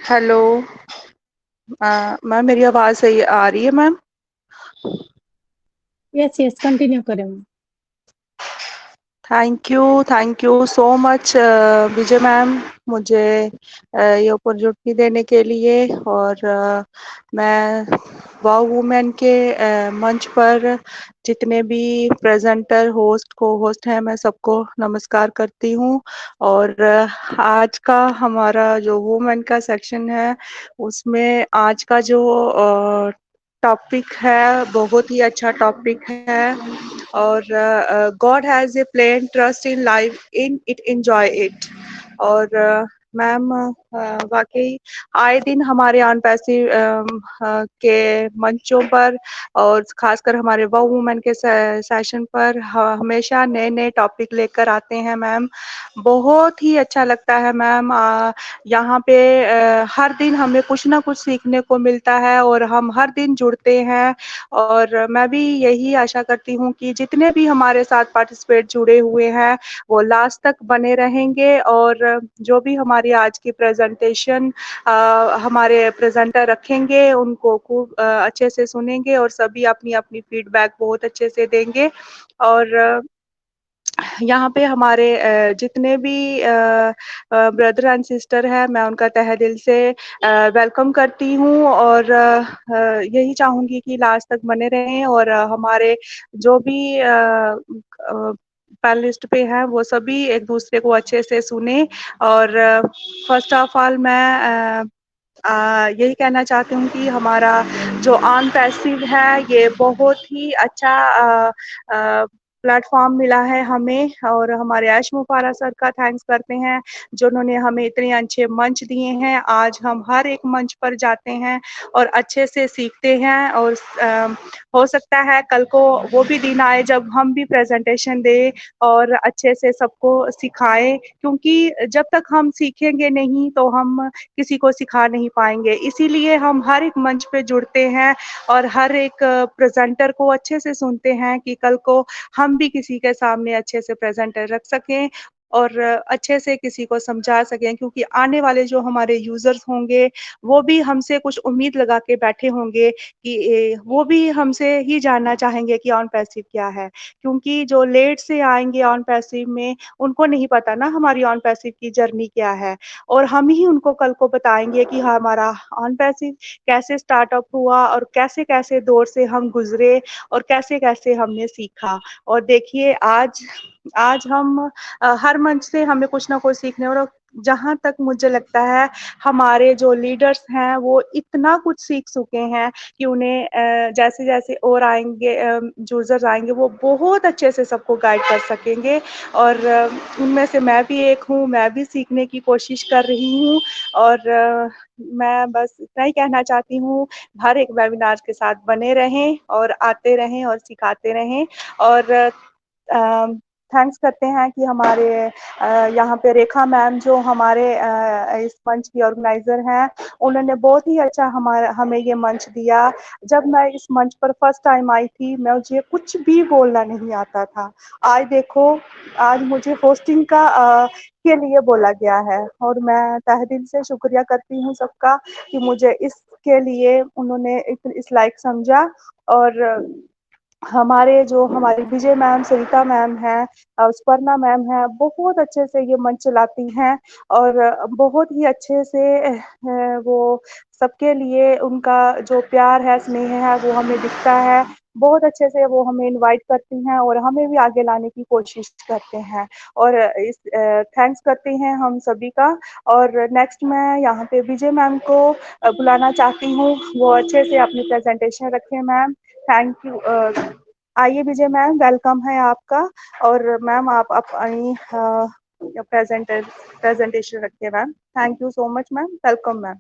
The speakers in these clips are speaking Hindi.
हेलो। मैम मेरी आवाज़ सही आ रही है मैम? यस यस कंटिन्यू करें ma'am. Thank you so much Vijay ma'am, मुझे ये अपॉर्चुनिटी देने के लिए। और मैं वाव वुमेन के मंच पर जितने भी प्रेजेंटर होस्ट को होस्ट हैं, मैं सबको नमस्कार करती हूँ। और आज का हमारा जो वुमेन का सेक्शन है, उसमें आज का जो टॉपिक है बहुत ही अच्छा टॉपिक है। और God has a plain trust in life in it enjoy it. और मैम वाकई आए दिन हमारे ऑन पैसिव के मंचों पर और खासकर हमारे वो वुमेन के सेशन पर हमेशा नए नए टॉपिक लेकर आते हैं मैम। बहुत ही अच्छा लगता है मैम। यहाँ पे हर दिन हमें कुछ ना कुछ सीखने को मिलता है और हम हर दिन जुड़ते हैं। और मैं भी यही आशा करती हूँ कि जितने भी हमारे साथ पार्टिसिपेट जुड़े हुए हैं वो लास्ट तक बने रहेंगे। और जो भी हमारी आज की प्रेजेंटेशन हमारे प्रेजेंटर रखेंगे उनको खूब अच्छे से सुनेंगे और सभी अपनी अपनी फीडबैक बहुत अच्छे से देंगे। और यहाँ पे हमारे जितने भी ब्रदर एंड सिस्टर हैं, मैं उनका तहे दिल से वेलकम करती हूँ। और यही चाहूँगी कि लास्ट तक बने रहें और हमारे जो भी पैनलिस्ट पे हैं वो सभी एक दूसरे को अच्छे से सुने। और फर्स्ट ऑफ ऑल मैं यही कहना चाहती हूँ कि हमारा जो ऑन पैसिव है ये बहुत ही अच्छा प्लेटफॉर्म मिला है हमें। और हमारे ऐश मुफारा सर का थैंक्स करते हैं जिन्होंने हमें इतने अच्छे मंच दिए हैं। आज हम हर एक मंच पर जाते हैं और अच्छे से सीखते हैं। और हो सकता है कल को वो भी दिन आए जब हम भी प्रेजेंटेशन दें और अच्छे से सबको सिखाएं, क्योंकि जब तक हम सीखेंगे नहीं तो हम किसी को सिखा नहीं पाएंगे। इसीलिए हम हर एक मंच पे जुड़ते हैं और हर एक प्रेजेंटर को अच्छे से सुनते हैं कि कल को हम भी किसी के सामने अच्छे से प्रेजेंटर रख सकें और अच्छे से किसी को समझा सकें। क्योंकि आने वाले जो हमारे यूजर्स होंगे वो भी हमसे कुछ उम्मीद लगा के बैठे होंगे कि वो भी हमसे ही जानना चाहेंगे कि ऑन पैसिव क्या है। क्योंकि जो लेट से आएंगे ऑन पैसिव में उनको नहीं पता ना हमारी ऑन पैसिव की जर्नी क्या है। और हम ही उनको कल को बताएंगे कि हमारा ऑन पैसिव कैसे स्टार्टअप हुआ और कैसे कैसे दौर से हम गुजरे और कैसे कैसे हमने सीखा। और देखिए आज आज हम हर मंच से हमें कुछ ना कुछ सीखने। और जहाँ तक मुझे लगता है हमारे जो लीडर्स हैं वो इतना कुछ सीख चुके हैं कि उन्हें जैसे जैसे और आएंगे यूजर्स आएंगे वो बहुत अच्छे से सबको गाइड कर सकेंगे। और उनमें से मैं भी एक हूँ, मैं भी सीखने की कोशिश कर रही हूँ। और मैं बस इतना ही कहना चाहती हूँ, हर एक वेबिनार के साथ बने रहें और आते रहें और सिखाते रहें। और थैंक्स करते हैं कि हमारे यहाँ पे रेखा मैम जो हमारे इस मंच की ऑर्गेनाइजर हैं, उन्होंने बहुत ही अच्छा हमारा हमें ये मंच दिया। जब मैं इस मंच पर फर्स्ट टाइम आई थी मुझे कुछ भी बोलना नहीं आता था। आज देखो, आज मुझे होस्टिंग का के लिए बोला गया है और मैं तहे दिल से शुक्रिया करती हूँ सबका कि मुझे इसके लिए उन्होंने इस लायक समझा। और हमारे जो हमारी विजय मैम, सरिता मैम हैं, स्पर्णा मैम हैं, बहुत अच्छे से ये मंच चलाती हैं। और बहुत ही अच्छे से वो सबके लिए उनका जो प्यार है, स्नेह है, वो हमें दिखता है। बहुत अच्छे से वो हमें इनवाइट करती हैं और हमें भी आगे लाने की कोशिश करते हैं। और इस थैंक्स करते हैं हम सभी का। और नेक्स्ट मैं यहाँ पे विजय मैम को बुलाना चाहती हूँ, वो अच्छे से अपनी प्रेजेंटेशन रखें मैम। Thank you. आइए विजय मैम, वेलकम है आपका। और मैम आप अपनी प्रेजेंटेशन रखिए ma'am. Thank you so much ma'am, welcome ma'am.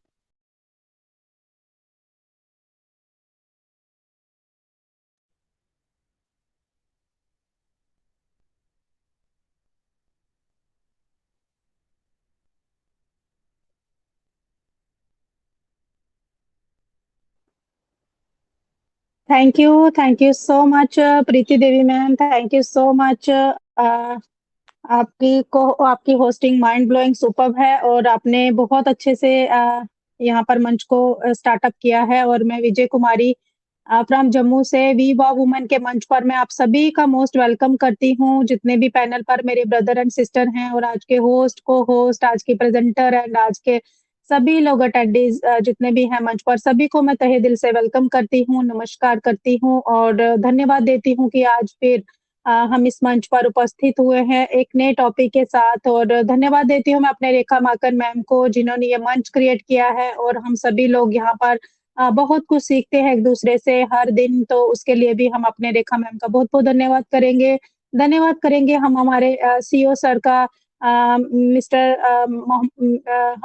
Thank you so much Preeti Devi ma'am, thank you so much. आपकी होस्टिंग माइंड ब्लोइंग सुपर्ब है और आपने बहुत अच्छे से यहाँ पर मंच को स्टार्टअप किया है और मैं विजय कुमारी फ्रॉम जम्मू से वी वॉ वुमेन के मंच पर मैं आप सभी का मोस्ट वेलकम करती हूँ। जितने भी पैनल पर मेरे ब्रदर एंड सिस्टर हैं और आज के होस्ट, को-होस्ट, आज के प्रेज़ेंटर एंड आज के सभी लोग अटेंडीज़ जितने भी हैं मंच पर, सभी को मैं तहे दिल से वेलकम करती हूँ, नमस्कार करती हूँ और धन्यवाद देती हूँ कि आज फिर हम इस मंच पर उपस्थित हुए हैं एक नए टॉपिक के साथ और धन्यवाद देती हूँ मैं अपने रेखा माकन मैम को जिन्होंने ये मंच क्रिएट किया है और हम सभी लोग यहाँ पर बहुत कुछ सीखते हैं एक-दूसरे से हर दिन, तो उसके लिए भी हम अपने रेखा मैम का बहुत-बहुत धन्यवाद करेंगे। धन्यवाद करेंगे हम हमारे सीईओ सर का मिस्टर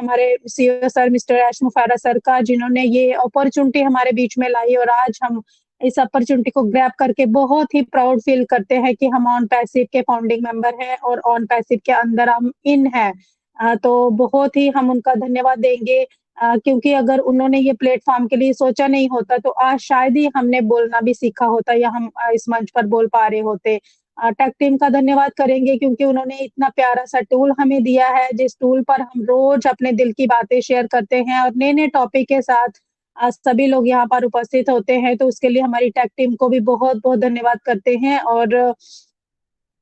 हमारे सीईओ सर मिस्टर एश मुफारा सर का जिन्होंने ये अपॉर्च्युनिटी हमारे बीच में लाई और आज हम इस अपॉर्च्युनिटी को ग्रैब करके बहुत ही प्राउड फील करते हैं कि हम ऑन पैसिव के फाउंडिंग मेंबर हैं और ऑन पैसिव के अंदर हम इन हैं। तो बहुत ही हम उनका धन्यवाद देंगे क्योंकि अगर उन्होंने ये प्लेटफ़ॉर्म के लिए सोचा नहीं होता तो आज शायद ही हमने बोलना भी सीखा होता या हम इस मंच पर बोल पा रहे होते। टेक टीम का धन्यवाद करेंगे क्योंकि उन्होंने इतना प्यारा-सा टूल हमें दिया है, जिस टूल पर हम रोज़ अपने दिल की बातें शेयर करते हैं और नए-नए टॉपिक के साथ सभी लोग यहाँ पर उपस्थित होते हैं, तो उसके लिए हमारी टेक टीम को भी बहुत-बहुत धन्यवाद करते हैं और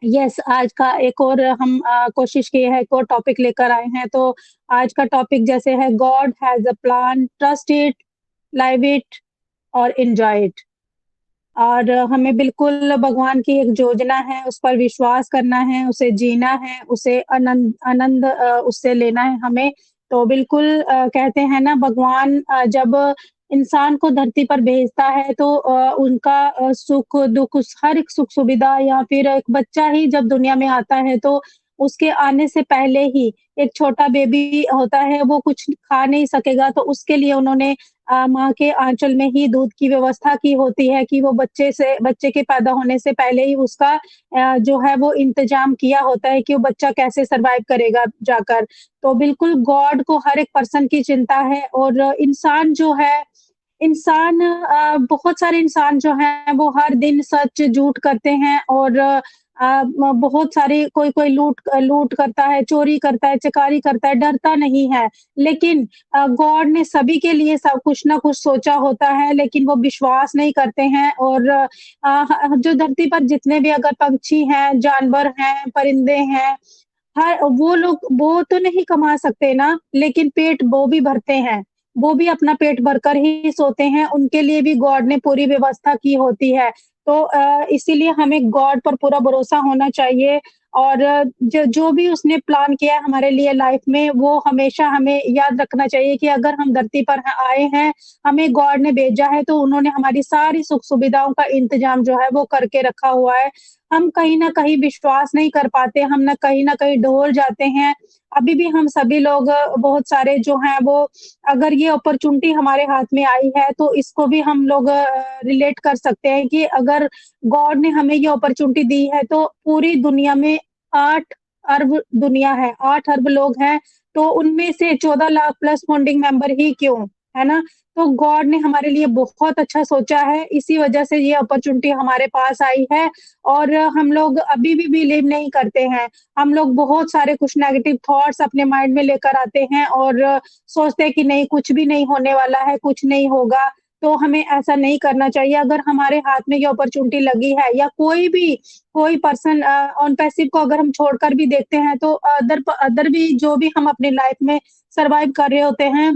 यस, आज का एक और हम कोशिश किए हैं, एक और टॉपिक लेकर आए हैं, तो आज का टॉपिक जैसे है God has a plan, trust it, live it और एन्जॉय इट। और हमें बिल्कुल भगवान की एक योजना है, उस पर विश्वास करना है, उसे जीना है, उसे आनंद आनंद उससे लेना है हमें। तो बिल्कुल कहते हैं ना भगवान जब इंसान को धरती पर भेजता है तो उनका सुख-दुःख उस हर एक सुख-सुविधा या फिर एक बच्चा ही जब दुनिया में आता है तो उसके आने से पहले ही एक छोटा बेबी होता है, वो कुछ खा नहीं सकेगा तो उसके लिए उन्होंने माँ के आँचल में ही दूध की व्यवस्था की होती है कि वो बच्चे के पैदा होने से पहले ही उसका जो है वो इंतज़ाम किया होता है कि वो बच्चा कैसे सर्वाइव करेगा जाकर। तो बिल्कुल गॉड को हर एक पर्सन की चिंता है और इंसान बहुत सारे इंसान जो हैं वो हर दिन सच झूठ करते हैं और बहुत सारे कोई-कोई लूट करता है, चोरी करता है, चकारी करता है, डरता नहीं है। लेकिन गॉड ने सभी के लिए सब कुछ ना कुछ सोचा होता है, लेकिन वो विश्वास नहीं करते हैं और जो धरती पर जितने भी अगर पंछी हैं, जानवर हैं, परिंदे हैं, हर वो तो नहीं कमा सकते ना, लेकिन पेट वो भी भरते हैं। वो भी अपना पेट भरकर ही सोते हैं, उनके लिए भी गॉड ने पूरी व्यवस्था की होती है। तो इसीलिए हमें गॉड पर पूरा भरोसा होना चाहिए और जो भी उसने प्लान किया है हमारे लिए लाइफ में, वो हमेशा हमें याद रखना चाहिए कि अगर हम धरती पर आए हैं, हमें गॉड ने भेजा है, तो उन्होंने हमारी सारी सुख-सुविधाओं का इंतज़ाम जो है, वो करके रखा हुआ है। हम कहीं न कहीं विश्वास नहीं कर पाते, हम ना कहीं न कहीं डोल जाते हैं। अभी भी हम सभी लोग बहुत सारे जो हैं वो अगर ये अपॉर्च्युनिटी हमारे हाथ में आई है, तो इसको भी हम लोग रिलेट कर सकते हैं कि अगर गॉड ने हमें ये अपॉर्च्युनिटी दी है, तो पूरी दुनिया में 8 अरब दुनिया है, 8 अरब लोग हैं, तो उनमें से 14 लाख प्लस फाउंडिंग मेंबर ही क्यों, है ना? तो गॉड ने हमारे लिए बहुत अच्छा सोचा है, इसी वजह से ये अपॉर्च्युनिटी हमारे पास आई है और हम लोग अभी भी बिलीव नहीं करते हैं। हम लोग बहुत सारे कुछ नेगेटिव थॉट्स अपने माइंड में लेकर आते हैं और सोचते हैं कि नहीं कुछ भी नहीं होने वाला है, कुछ नहीं होगा, तो हमें ऐसा नहीं करना चाहिए। अगर हमारे हाथ में ये अपॉर्च्युनिटी लगी है या कोई पर्सन ऑन पैसिव को अगर हम छोड़कर भी देखते हैं तो अदर भी जो भी हम अपनी लाइफ में सर्वाइव कर रहे होते हैं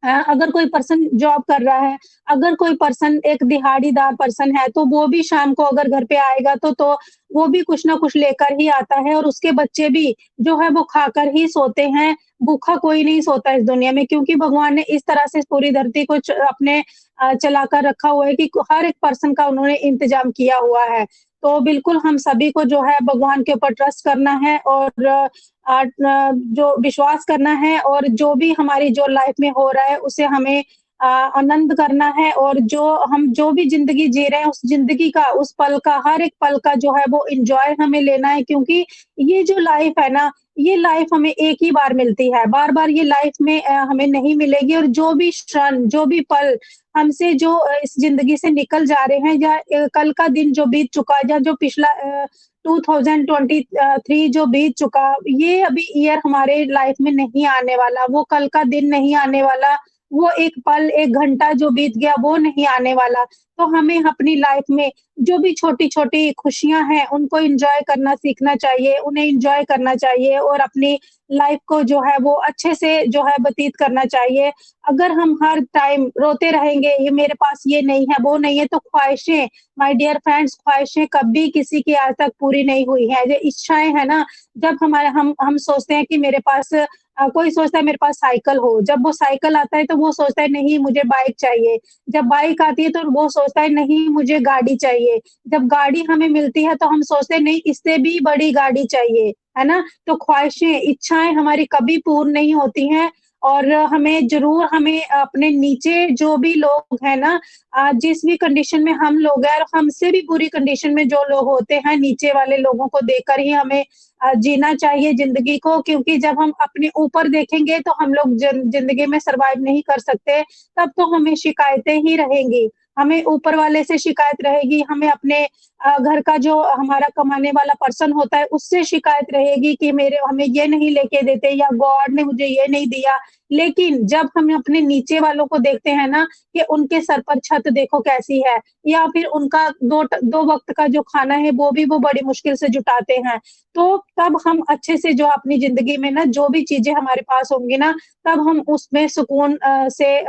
अगर कोई पर्सन जॉब कर रहा है, अगर कोई पर्सन एक दिहाड़ीदार पर्सन है, तो वो भी शाम को अगर घर पे आएगा तो वो भी कुछ ना कुछ लेकर ही आता है और उसके बच्चे भी जो है वो खाकर ही सोते हैं। भूखा कोई नहीं सोता इस दुनिया में क्योंकि भगवान ने इस तरह से पूरी धरती को अपने चलाकर रखा हुआ है कि हर एक पर्सन का उन्होंने इंतज़ाम किया हुआ है। तो बिल्कुल हम सभी को जो है भगवान के ऊपर ट्रस्ट करना है और जो विश्वास करना है और जो भी हमारी जो लाइफ में हो रहा है उसे हमें आनंद करना है और जो भी ज़िंदगी जी रहे हैं उस ज़िंदगी का, उस पल का, हर एक पल का जो है वो एन्जॉय हमें लेना है क्योंकि ये जो लाइफ है ना, ये लाइफ हमें एक ही बार मिलती है, बार-बार ये लाइफ में हमें नहीं मिलेगी और जो भी क्षण, जो भी पल हमसे जो इस ज़िंदगी से निकल जा रहे हैं, या कल का दिन जो बीत चुका, या जो पिछला 2023 जो बीत चुका, ये अभी ईयर हमारे लाइफ में नहीं आने वाला, वो कल का दिन नहीं आने वाला, वो एक पल, 1 घंटा जो बीत गया वो नहीं आने वाला। तो हमें अपनी लाइफ में जो भी छोटी-छोटी खुशियाँ हैं, उनको एन्जॉय करना सीखना चाहिए, उन्हें एन्जॉय करना चाहिए और अपनी लाइफ को जो है वो अच्छे से जो है व्यतीत करना चाहिए। अगर हम हर टाइम रोते रहेंगे, ये मेरे पास ये नहीं है, वो नहीं है, तो ख्वाहिशें, माय डियर फ्रेंड्स, ख्वाहिशें कभी किसी की आज तक पूरी नहीं हुई हैं। ये इच्छाएँ हैं ना, जब हमारे हम सोचते हैं कि मेरे पास कोई सोचता है मेरे पास साइकिल हो, जब वो साइकिल आता है तो वो सोचता है नहीं मुझे बाइक चाहिए, जब बाइक आती है तो वो सोचता है नहीं मुझे गाड़ी चाहिए, जब गाड़ी हमें मिलती है तो हम सोचते हैं नहीं इससे भी बड़ी गाड़ी चाहिए, है ना? तो ख्वाहिशें, इच्छाएँ हमारी कभी पूर्ण नहीं होती हैं, और हमें अपने नीचे जो भी लोग हैं ना, जिस भी कंडीशन में हम लोग हैं और हमसे भी बुरी कंडीशन में जो लोग होते हैं, नीचे वाले लोगों को देखकर ही हमें जीना चाहिए ज़िंदगी को, क्योंकि जब हम अपने ऊपर देखेंगे तो हम लोग ज़िंदगी में सर्वाइव नहीं कर सकते, तब तो हमें शिकायतें ही रहेंगी। हमें ऊपर वाले से शिकायत रहेगी, हमें अपने घर का जो हमारा कमाने वाला पर्सन होता है, उससे शिकायत रहेगी कि मेरे हमें ये नहीं लेके देते, या गॉड ने मुझे ये नहीं दिया। लेकिन जब हम अपने नीचे वालों को देखते हैं ना, कि उनके सर पर छत देखो कैसी है, या फिर उनका 2 वक़्त का जो खाना है, वो भी वो बड़ी मुश्किल से जुटाते हैं। तो तब हम अच्छे से जो अपनी ज़िंदगी में ना जो भी चीज़ें हमारे पास होंगी ना, तब हम उसमें सुकून से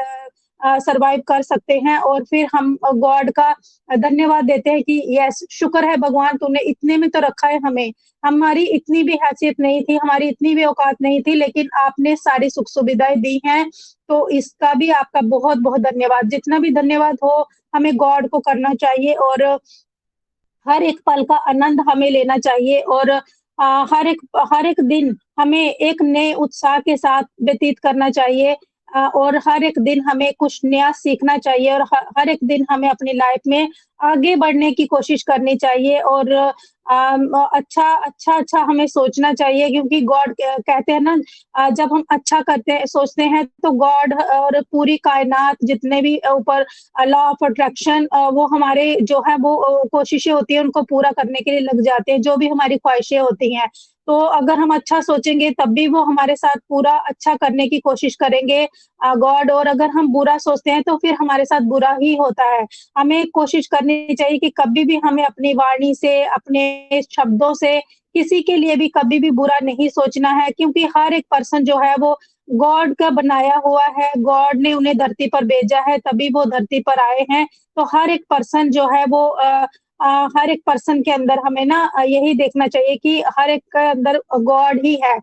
सर्वाइव कर सकते हैं, और फिर हम गॉड का धन्यवाद देते हैं कि यस, शुक्र है भगवान तूने इतने में तो रखा है हमें। हमारी इतनी भी हैसियत नहीं थी, हमारी इतनी भी औकात नहीं थी, लेकिन आपने सारी सुख-सुविधाएँ दी हैं, तो इसका भी आपका बहुत-बहुत धन्यवाद। जितना भी धन्यवाद हो, हमें गॉड को करना चाहिए, और हर एक पल का आनंद हमें लेना चाहिए, और हर एक दिन हमें एक नए उत्साह के साथ व्यतीत करना चाहिए, और हर एक दिन हमें कुछ नया सीखना चाहिए, और हर एक दिन हमें अपनी लाइफ में आगे बढ़ने की कोशिश करनी चाहिए, और अच्छा हमें सोचना चाहिए, क्योंकि गॉड कहते हैं ना, जब हम अच्छा करते हैं सोचते हैं तो गॉड और पूरी कायनात जितने भी ऊपर लॉ ऑफ अट्रैक्शन, वो हमारे जो है वो कोशिशें होती हैं उनको पूरा करने के लिए लग जाते हैं, जो भी हमारी ख्वाहिशें होती हैं। तो अगर हम अच्छा सोचेंगे तब भी वो हमारे साथ पूरा अच्छा करने की कोशिश करेंगे गॉड, और अगर हम बुरा सोचते हैं तो फिर हमारे साथ बुरा ही होता है। हमें कोशिश करनी चाहिए कि कभी भी हमें अपनी वाणी से, अपने शब्दों से किसी के लिए भी कभी भी बुरा नहीं सोचना है, क्योंकि हर एक पर्सन जो है वो गॉड का बनाया हुआ है, गॉड ने उन्हें धरती पर भेजा है, तभी वो धरती पर आए हैं। तो हर एक पर्सन जो है वो हर एक पर्सन के अंदर हमें ना यही देखना चाहिए कि हर एक के अंदर गॉड ही है।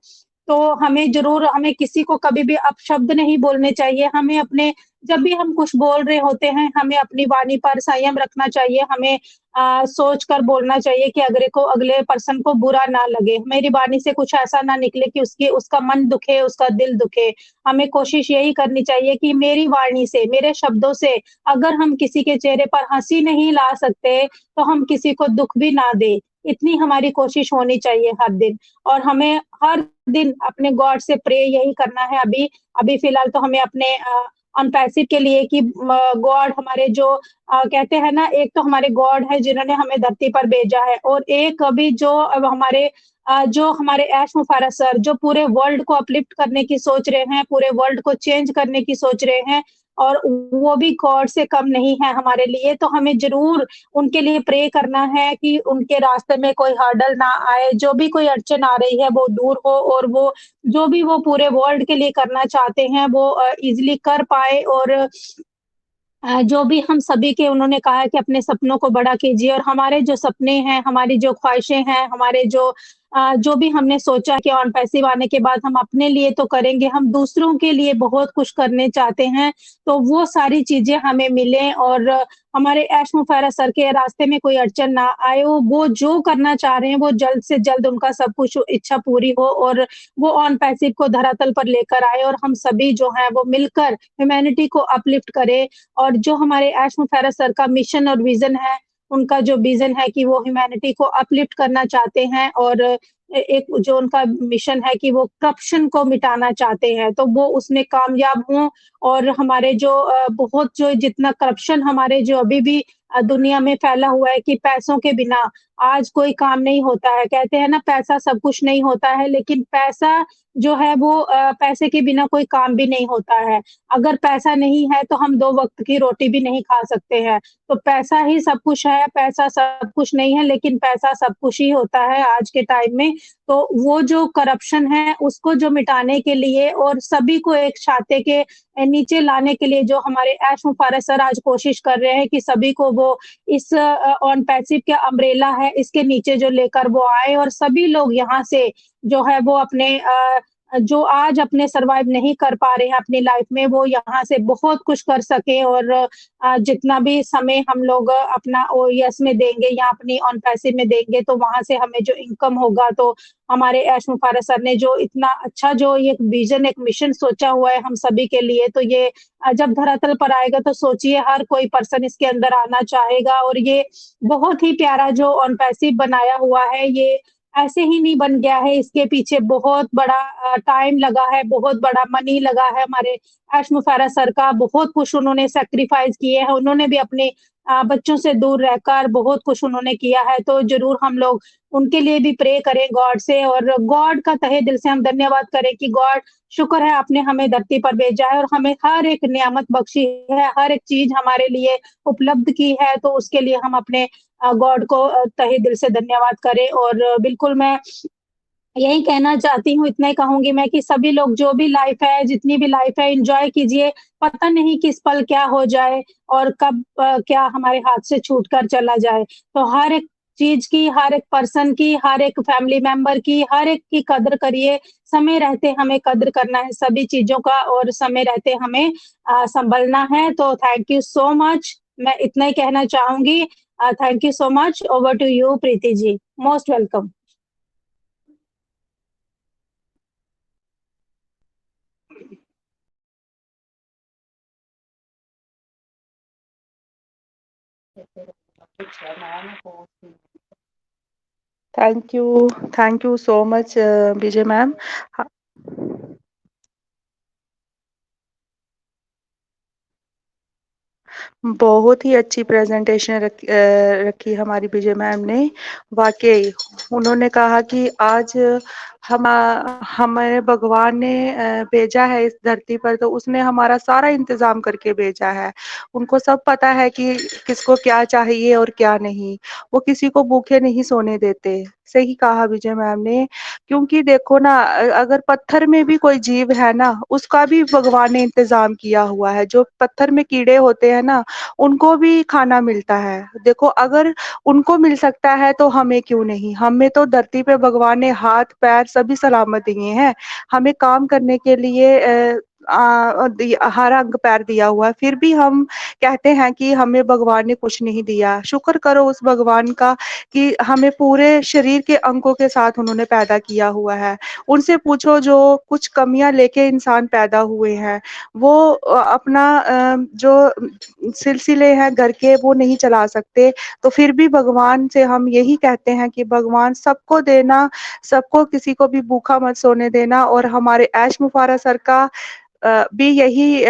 तो हमें किसी को कभी भी अपशब्द नहीं बोलने चाहिए। हमें अपने जब भी हम कुछ बोल रहे होते हैं, हमें अपनी वाणी पर संयम रखना चाहिए। हमें सोच कर बोलना चाहिए कि अगले पर्सन को बुरा ना लगे। मेरी वाणी से कुछ ऐसा ना निकले कि उसका मन दुखे, उसका दिल दुखे। हमें कोशिश यही करनी चाहिए कि मेरी वाणी से, मेरे शब्दों से अगर हम किसी के चेहरे पर हँसी नहीं ला सकते, तो हम किसी को दुःख भी ना दें। इतनी हमारी कोशिश होनी चाहिए हर दिन, और हमें हर दिन अपने गॉड से प्रे यही करना है अभी। अभी फ़िलहाल तो हमें अपने ऑन पैसिव के लिए कि गॉड हमारे जो कहते हैं ना, एक तो हमारे गॉड हैं जिन्होंने हमें धरती पर भेजा है, और एक अभी जो अब जो हमारे ऐश मुफारत सर जो पूरे वर्ल्ड को अपलिफ्ट करने की सोच रहे हैं, पूरे वर्ल्ड को चेंज करने की सोच रहे हैं, और वो भी गॉड से कम नहीं है हमारे लिए। तो हमें ज़रूर उनके लिए प्रे करना है कि उनके रास्ते में कोई हर्डल ना आए, जो भी कोई अड़चन आ रही है वो दूर हो, और वो जो भी वो पूरे वर्ल्ड के लिए करना चाहते हैं वो ईज़िली कर पाएँ, और जो भी हम सभी के उन्होंने कहा है कि अपने सपनों को बड़ा कीजिए, और हमारे जो सपने हैं, हमारी जो ख्वाहिशें हैं, हमारे जो भी हमने सोचा कि ऑन पैसिव आने के बाद हम अपने लिए तो करेंगे, हम दूसरों के लिए बहुत कुछ करने चाहते हैं, तो वो सारी चीज़ें हमें मिलें, और हमारे ऐश मुफारा सर के रास्ते में कोई अड़चन ना आए, वो जो करना चाह रहे हैं, वो जल्द से जल्द उनका सब कुछ इच्छा पूरी हो, और वो ऑन पैसिव को धरातल पर लेकर आए, और हम सभी जो हैं वो मिलकर ह्यूमैनिटी को अपलिफ्ट करें। और जो हमारे ऐश मुफारा सर का मिशन और विज़न है, उनका जो विज़न है कि वो ह्यूमैनिटी को अपलिफ्ट करना चाहते हैं, और एक जो उनका मिशन है कि वो करप्शन को मिटाना चाहते हैं, तो वो उसमें कामयाब हों और हमारे जो बहुत जो जितना करप्शन हमारे जो अभी भी दुनिया में फैला हुआ है कि पैसों के बिना आज कोई काम नहीं होता है। कहते हैं ना पैसा सब कुछ नहीं होता है, लेकिन पैसा जो है वो पैसे के बिना कोई काम भी नहीं होता है। अगर पैसा नहीं है तो हम 2 वक़्त की रोटी भी नहीं खा सकते हैं। तो पैसा ही सब कुछ है, पैसा सब कुछ नहीं है, लेकिन पैसा सब कुछ ही होता है आज के टाइम में। तो वो जो करप्शन है, उसको जो मिटाने के लिए और सभी को एक छाते के नीचे लाने के लिए जो हमारे ऐश मुफारत सर आज कोशिश कर रहे हैं कि सभी को वो इस ऑन पैसिव के अम्ब्रेला है, इसके नीचे जो लेकर वो आए और सभी लोग यहाँ से जो है वो अपने जो आज अपने सर्वाइव नहीं कर पा रहे हैं अपनी लाइफ में, वो यहाँ से बहुत कुछ कर सकें और जितना भी समय हम लोग अपना ओएस में देंगे या अपनी ऑन पैसिव में देंगे, तो वहाँ से हमें जो इनकम होगा, तो हमारे ऐश मुफारत सर ने जो इतना अच्छा जो ये विज़न, एक मिशन सोचा हुआ है हम सभी के लिए, तो ये जब धरातल पर आएगा तो सोचिए हर कोई पर्सन इसके अंदर आना चाहेगा और ये बहुत ही प्यारा जो ऑन पैसिव बनाया हुआ है, ये ऐसे ही नहीं बन गया है, इसके पीछे बहुत बड़ा टाइम लगा है, बहुत बड़ा मनी लगा है हमारे ऐश मुफारत सर का, बहुत कुछ उन्होंने सैक्रिफाइस किए हैं, उन्होंने भी अपने बच्चों से दूर रहकर बहुत कुछ उन्होंने किया है, तो ज़रूर हम लोग उनके लिए भी प्रे करें गॉड से और गॉड का तहे दिल से हम धन्यवाद करें कि गॉड शुक्र है आपने हमें धरती पर भेजा है और हमें हर एक नियामत बख्शी है, हर एक चीज़ हमारे लिए उपलब्ध की है, तो उसके लिए हम अपने गॉड को तहे दिल से धन्यवाद करें और बिल्कुल मैं यही कहना चाहती हूँ, इतना ही कहूँगी मैं कि सभी लोग जो भी लाइफ़ है, जितनी भी लाइफ़ है एन्जॉय कीजिए, पता नहीं किस पल क्या हो जाए और कब क्या हमारे हाथ से छूट कर चला जाए। तो हर एक चीज़ की, हर एक पर्सन की, हर एक फैमिली मेंबर की, हर एक की कदर करिए। समय रहते हमें कदर करना है सभी चीज़ों का और समय रहते हमें सँभलना है। तो थैंक यू सो मच। मैं इतना ही कहना चाहूँगी। Thank you so much. Over to you Preeti ji. Most welcome. Thank you so much Vijay ma'am. बहुत ही अच्छी प्रेजेंटेशन रखी हमारी विजय मैम ने। वाकई उन्होंने कहा कि आज हम हमारे भगवान ने भेजा है इस धरती पर, तो उसने हमारा सारा इंतजाम करके भेजा है। उनको सब पता है कि किसको क्या चाहिए और क्या नहीं। वो किसी को भूखे नहीं सोने देते। सही कहा विजय मैम ने, क्योंकि देखो ना, अगर पत्थर में भी कोई जीव है ना, उसका भी भगवान ने इंतजाम किया हुआ है। जो पत्थर में कीड़े होते हैं ना, उनको भी खाना मिलता है। देखो, अगर उनको मिल सकता है तो हमें क्यों नहीं। हमें तो धरती पे भगवान ने हाथ पैर सभी सलामत दिए हैं। हमें काम करने के लिए हर अंग पैर दिया हुआ है, फिर भी हम कहते हैं कि हमें भगवान ने कुछ नहीं दिया। शुक्र करो उस भगवान का कि हमें पूरे शरीर के अंगों के साथ उन्होंने पैदा किया हुआ है। उनसे पूछो जो कुछ कमियां लेके इंसान पैदा हुए हैं, वो अपना जो सिलसिले हैं घर के वो नहीं चला सकते। तो फिर भी भगवान से हम यही कहते हैं कि भगवान सबको देना, सबको, किसी को भी भूखा मत सोने देना। और हमारे ऐश मुफारा सर का भी यही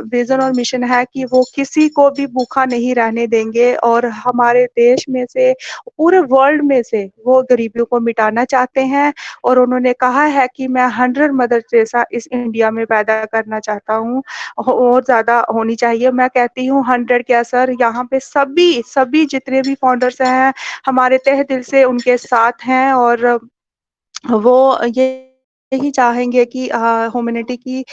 विज़न और मिशन है कि वो किसी को भी भूखा नहीं रहने देंगे और हमारे देश में से, पूरे वर्ल्ड में से वो गरीबियों को मिटाना चाहते हैं। और उन्होंने कहा है कि मैं 100 मदर टेरेसा इस इंडिया में पैदा करना चाहता हूँ, और ज़्यादा होनी चाहिए। मैं कहती हूँ 100 क्या सर, यहाँ पे सभी जितने भी फाउंडर्स हैं, हमारे तहे दिल से उनके साथ हैं और वो यही चाहेंगे कि ह्यूमैनिटी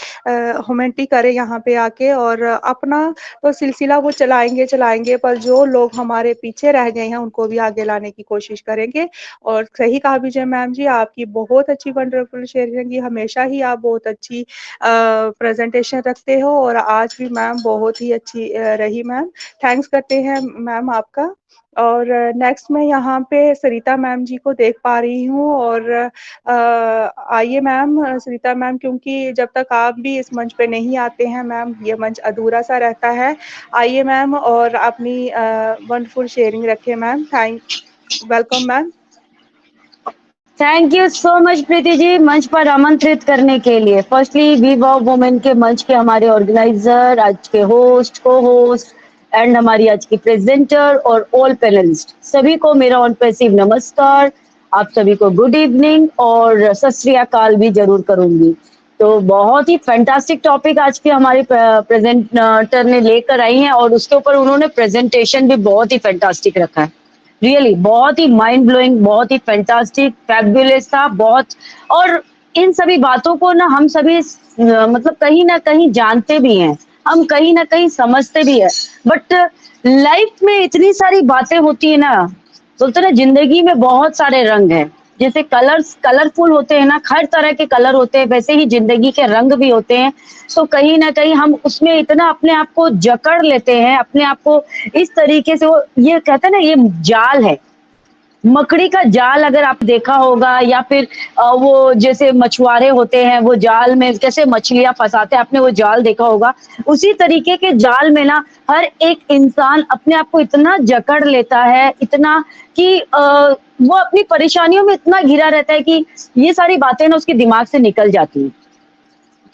करे यहाँ पे आके, और अपना तो सिलसिला वो चलाएँगे, पर जो लोग हमारे पीछे रह गए हैं उनको भी आगे लाने की कोशिश करेंगे। और सही कहा विजय मैम जी, आपकी बहुत अच्छी वंडरफुल शेयरिंग रही। हमेशा ही आप बहुत अच्छी प्रेजेंटेशन रखते हो और आज भी मैम बहुत ही अच्छी रही मैम। थैंक्स करते हैं मैम आपका। और नेक्स्ट मैं यहाँ पे सरिता मैम जी को देख पा रही हूँ। और आइए मैम, सरिता मैम, क्योंकि जब तक आप भी इस मंच पे नहीं आते हैं मैम, ये मंच अधूरा सा रहता है। आइए मैम और अपनी वंडरफुल शेयरिंग रखें ma'am. Welcome ma'am. Thank you so much Preeti ji मंच पर आमंत्रित करने के लिए। फर्स्टली वी वॉव वुमेन के मंच के हमारे ऑर्गेनाइजर, आज के होस्ट, को होस्ट एंड हमारी आज की प्रेजेंटर और ऑल पैनलिस्ट, सभी को मेरा ऑन पैसिव नमस्कार। आप सभी को गुड इवनिंग और सत श्री अकाल भी जरूर करूंगी। तो बहुत ही फैंटास्टिक टॉपिक आज के हमारे प्रेजेंटर ने लेकर आई हैं और उसके ऊपर उन्होंने प्रेजेंटेशन भी बहुत ही फैंटास्टिक रखा है। रियली बहुत ही माइंड ब्लोइंग, बहुत ही फैंटास्टिक, फैबुलस था बहुत। और इन सभी बातों को ना हम सभी मतलब कहीं ना कहीं जानते भी हैं, हम कहीं ना कहीं समझते भी है, बट लाइफ में इतनी सारी बातें होती है ना, बोलते ना जिंदगी में बहुत सारे रंग हैं। जैसे कलरफुल होते हैं ना, हर तरह के कलर होते हैं, वैसे ही जिंदगी के रंग भी होते हैं। तो कहीं ना कहीं हम उसमें इतना अपने आप को जकड़ लेते हैं, अपने आप को इस तरीके से, वो ये कहते हैं ना, ये जाल है, मकड़ी का जाल अगर आप देखा होगा, या फिर वो जैसे मछुआरे होते हैं वो जाल में कैसे मछलियां फंसाते हैं, आपने वो जाल देखा होगा। उसी तरीके के जाल में ना हर एक इंसान अपने आप को इतना जकड़ लेता है, इतना कि वो अपनी परेशानियों में इतना घिरा रहता है कि ये सारी बातें ना उसके दिमाग से निकल जाती हैं।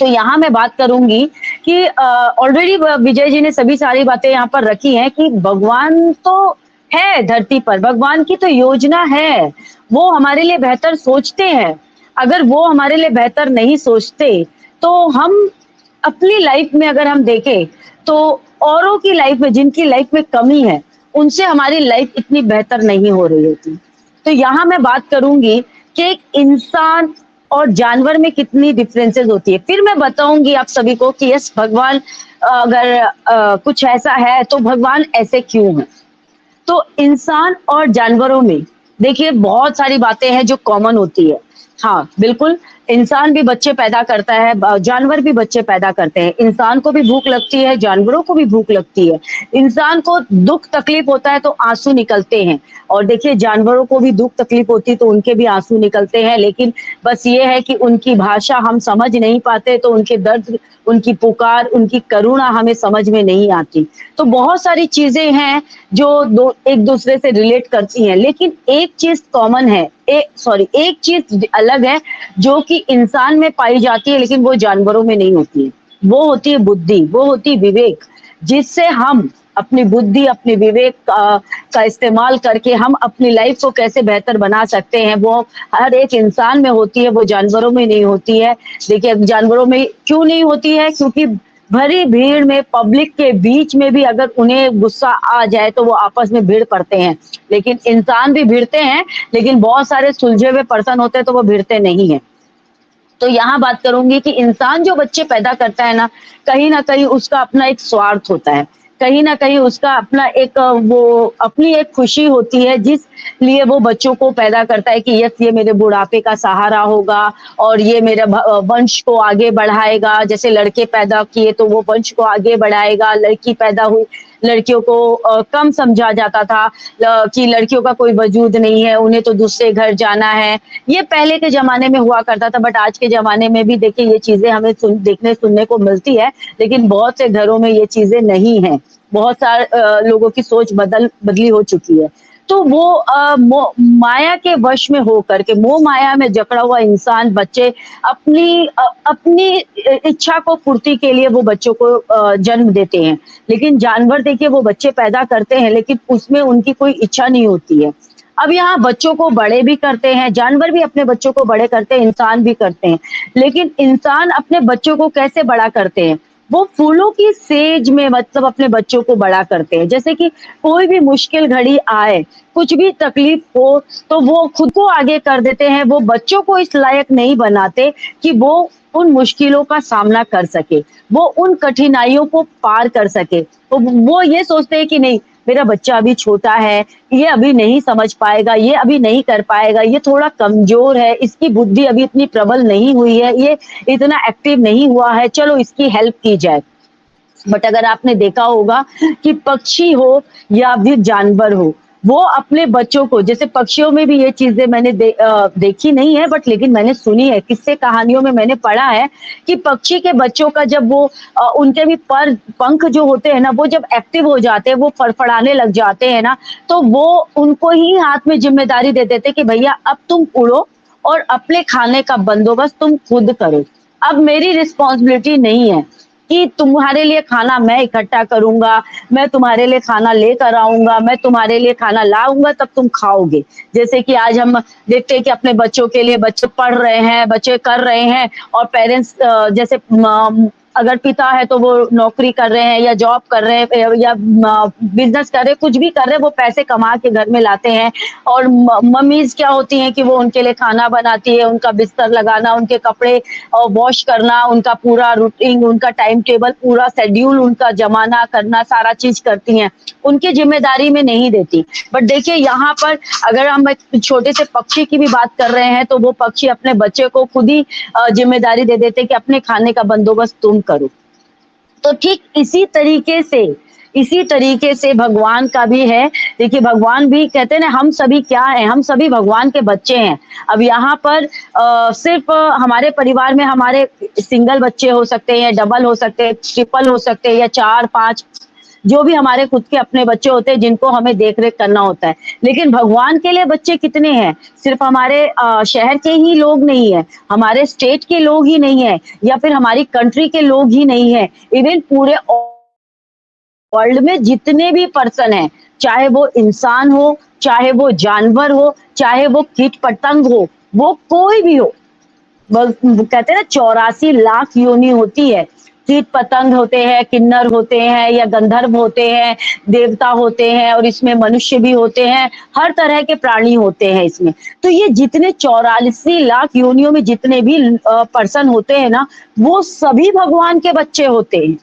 तो यहाँ मैं बात करूंगी कि ऑलरेडी विजय जी ने सभी सारी बातें यहाँ पर रखी हैं कि भगवान तो है धरती पर, भगवान की तो योजना है, वो हमारे लिए बेहतर सोचते हैं। अगर वो हमारे लिए बेहतर नहीं सोचते तो हम अपनी लाइफ में अगर हम देखें तो औरों की लाइफ में, जिनकी लाइफ में कमी है, उनसे हमारी लाइफ इतनी बेहतर नहीं हो रही होती। तो यहाँ मैं बात करूंगी कि एक इंसान और जानवर में कितनी डिफरेंसेस होती है। फिर मैं बताऊंगी आप सभी को कि यस भगवान अगर कुछ ऐसा है तो भगवान ऐसे क्यों है। तो इंसान और जानवरों में देखिए बहुत सारी बातें हैं जो कॉमन होती है। हाँ बिल्कुल, इंसान भी बच्चे पैदा करता है, जानवर भी बच्चे पैदा करते हैं। इंसान को भी भूख लगती है, जानवरों को भी भूख लगती है। इंसान को दुख तकलीफ होता है तो आंसू निकलते हैं, और देखिए जानवरों को भी दुख तकलीफ होती है तो उनके भी आंसू निकलते हैं। लेकिन बस ये है कि उनकी भाषा हम समझ नहीं पाते, तो उनके दर्द, उनकी पुकार, उनकी करुणा हमें समझ में नहीं आती। तो बहुत सारी चीजें हैं जो दो एक दूसरे से रिलेट करती हैं, लेकिन एक चीज कॉमन है, एक चीज अलग है जो कि इंसान में पाई जाती है लेकिन वो जानवरों में नहीं होती है। वो होती है बुद्धि, वो होती है विवेक, जिससे हम अपनी बुद्धि, अपने विवेक का इस्तेमाल करके हम अपनी लाइफ को कैसे बेहतर बना सकते हैं, वो हर एक इंसान में होती है, वो जानवरों में नहीं होती है। देखिए जानवरों में क्यों नहीं होती है, क्योंकि भरी भीड़ में, पब्लिक के बीच में भी अगर उन्हें गुस्सा आ जाए तो वो आपस में भिड़ पड़ते हैं। लेकिन इंसान भी भिड़ते हैं, लेकिन बहुत सारे सुलझे हुए पर्सन होते हैं तो वो भिड़ते नहीं है। तो यहाँ बात करूंगी कि इंसान जो बच्चे पैदा करता है ना कहीं उसका अपना एक स्वार्थ होता है, कहीं ना कहीं उसका अपना एक वो अपनी एक खुशी होती है, जिस लिए वो बच्चों को पैदा करता है कि यस ये मेरे बुढ़ापे का सहारा होगा और ये मेरे वंश को आगे बढ़ाएगा। जैसे लड़के पैदा किए तो वो वंश को आगे बढ़ाएगा, लड़की पैदा हुई, लड़कियों को कम समझा जाता था कि लड़कियों का कोई वजूद नहीं है, उन्हें तो दूसरे घर जाना है। ये पहले के जमाने में हुआ करता था, बट आज के जमाने में भी देखिए ये चीजें हमें देखने सुनने को मिलती है, लेकिन बहुत से घरों में ये चीजें नहीं है। बहुत सारे लोगों की सोच बदली हो चुकी है। तो वो माया के वश में होकर के, मोह माया में जकड़ा हुआ इंसान, बच्चे अपनी इच्छा को पूर्ति के लिए वो बच्चों को जन्म देते हैं। लेकिन जानवर देखिए वो बच्चे पैदा करते हैं लेकिन उसमें उनकी कोई इच्छा नहीं होती है। अब यहाँ बच्चों को बड़े भी करते हैं, जानवर भी अपने बच्चों को बड़े करते हैं, इंसान भी करते हैं। लेकिन इंसान अपने बच्चों को कैसे बड़ा करते हैं, वो फूलों की सेज में मतलब अपने बच्चों को बड़ा करते हैं। जैसे कि कोई भी मुश्किल घड़ी आए, कुछ भी तकलीफ हो तो वो खुद को आगे कर देते हैं, वो बच्चों को इस लायक नहीं बनाते कि वो उन मुश्किलों का सामना कर सके, वो उन कठिनाइयों को पार कर सके। तो वो ये सोचते हैं कि नहीं, मेरा बच्चा अभी छोटा है, ये अभी नहीं समझ पाएगा, ये अभी नहीं कर पाएगा, ये थोड़ा कमजोर है, इसकी बुद्धि अभी इतनी प्रबल नहीं हुई है, ये इतना एक्टिव नहीं हुआ है, चलो इसकी हेल्प की जाए। बट अगर आपने देखा होगा कि पक्षी हो या फिर जानवर हो, वो अपने बच्चों को, जैसे पक्षियों में भी ये चीजें मैंने देखी नहीं है, बट लेकिन मैंने सुनी है, किस्से कहानियों में मैंने पढ़ा है कि पक्षी के बच्चों का जब वो उनके भी पंख जो होते हैं ना, वो जब एक्टिव हो जाते हैं, वो फड़फड़ाने लग जाते हैं ना, तो वो उनको ही हाथ में जिम्मेदारी दे देते कि भैया अब तुम उड़ो और अपने खाने का बंदोबस्त तुम खुद करो। अब मेरी रिस्पॉन्सिबिलिटी नहीं है कि तुम्हारे लिए खाना मैं इकट्ठा करूंगा, मैं तुम्हारे लिए खाना लेकर आऊंगा, मैं तुम्हारे लिए खाना लाऊंगा तब तुम खाओगे। जैसे कि आज हम देखते हैं कि अपने बच्चों के लिए बच्चे पढ़ रहे हैं, बच्चे कर रहे हैं और पेरेंट्स जैसे अगर पिता है तो वो नौकरी कर रहे हैं या जॉब कर रहे हैं या बिजनेस कर रहे हैं, कुछ भी कर रहे हैं, वो पैसे कमा के घर में लाते हैं और मम्मीज क्या होती हैं कि वो उनके लिए खाना बनाती है, उनका बिस्तर लगाना, उनके कपड़े वॉश करना, उनका पूरा रूटीन, उनका टाइम टेबल, पूरा शेड्यूल उनका जमाना करना, सारा चीज करती हैं, उनकी जिम्मेदारी में नहीं देती। बट देखिए यहाँ पर अगर हम एक छोटे से पक्षी की भी बात कर रहे हैं तो वो पक्षी अपने बच्चे को खुद ही जिम्मेदारी दे देते कि अपने खाने का बंदोबस्त तुम करो। तो ठीक इसी तरीके से भगवान का भी है। देखिए भगवान भी कहते हैं ना, हम सभी क्या हैं, हम सभी भगवान के बच्चे हैं। अब यहाँ पर सिर्फ हमारे परिवार में हमारे सिंगल बच्चे हो सकते हैं, डबल हो सकते हैं, ट्रिपल हो सकते हैं या 4-5 जो भी हमारे खुद के अपने बच्चे होते हैं जिनको हमें देख रेख करना होता है। लेकिन भगवान के लिए बच्चे कितने हैं? सिर्फ हमारे शहर के ही लोग नहीं है, हमारे स्टेट के लोग ही नहीं है या फिर हमारी कंट्री के लोग ही नहीं है, इवन पूरे वर्ल्ड में जितने भी पर्सन हैं, चाहे वो इंसान हो, चाहे वो जानवर हो, चाहे वो कीट पतंग हो, वो कोई भी हो, कहते हैं ना 84 लाख योनि होती है। कीट पतंग होते हैं, किन्नर होते हैं या गंधर्व होते हैं, देवता होते हैं और इसमें मनुष्य भी होते हैं, हर तरह के प्राणी होते हैं इसमें। तो ये जितने 84 लाख योनियों में जितने भी पर्सन होते हैं ना, वो सभी भगवान के बच्चे होते हैं।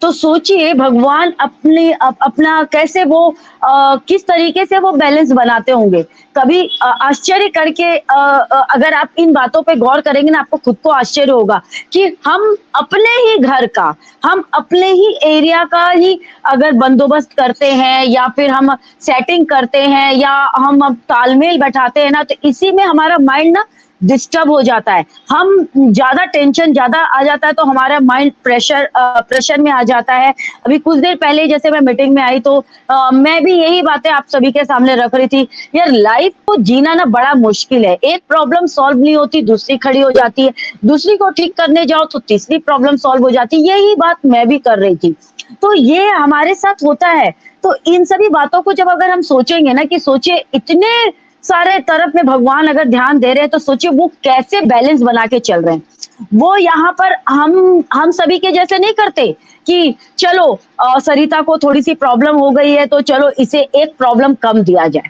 तो सोचिए भगवान अपना कैसे वो किस तरीके से वो बैलेंस बनाते होंगे। कभी आश्चर्य करके अगर आप इन बातों पे गौर करेंगे ना, आपको खुद को आश्चर्य होगा कि हम अपने ही घर का, हम अपने ही एरिया का ही अगर बंदोबस्त करते हैं या फिर हम सेटिंग करते हैं या हम तालमेल बैठाते हैं ना, तो इसी में हमारा माइंड ना डिस्टर्ब हो जाता है। हम ज्यादा टेंशन ज्यादा आ जाता है तो हमारा माइंड प्रेशर में आ जाता है। अभी कुछ देर पहले जैसे मैं मीटिंग में आई तो मैं भी यही बातें आप सभी के सामने रख रही थी। यार लाइफ को जीना ना बड़ा मुश्किल है। एक प्रॉब्लम सॉल्व नहीं होती, दूसरी खड़ी हो जाती है, दूसरी को ठीक करने जाओ तो तीसरी प्रॉब्लम सॉल्व हो जाती है। यही बात मैं भी कर रही थी। तो ये हमारे साथ होता है। तो इन सभी बातों को जब अगर हम सोचेंगे ना कि सोचिए इतने सारे तरफ में भगवान अगर ध्यान दे रहे हैं तो सोचिए वो कैसे बैलेंस बना के चल रहे हैं। वो यहाँ पर हम सभी के जैसे नहीं करते कि चलो सरिता को थोड़ी सी प्रॉब्लम हो गई है तो चलो इसे एक प्रॉब्लम कम दिया जाए।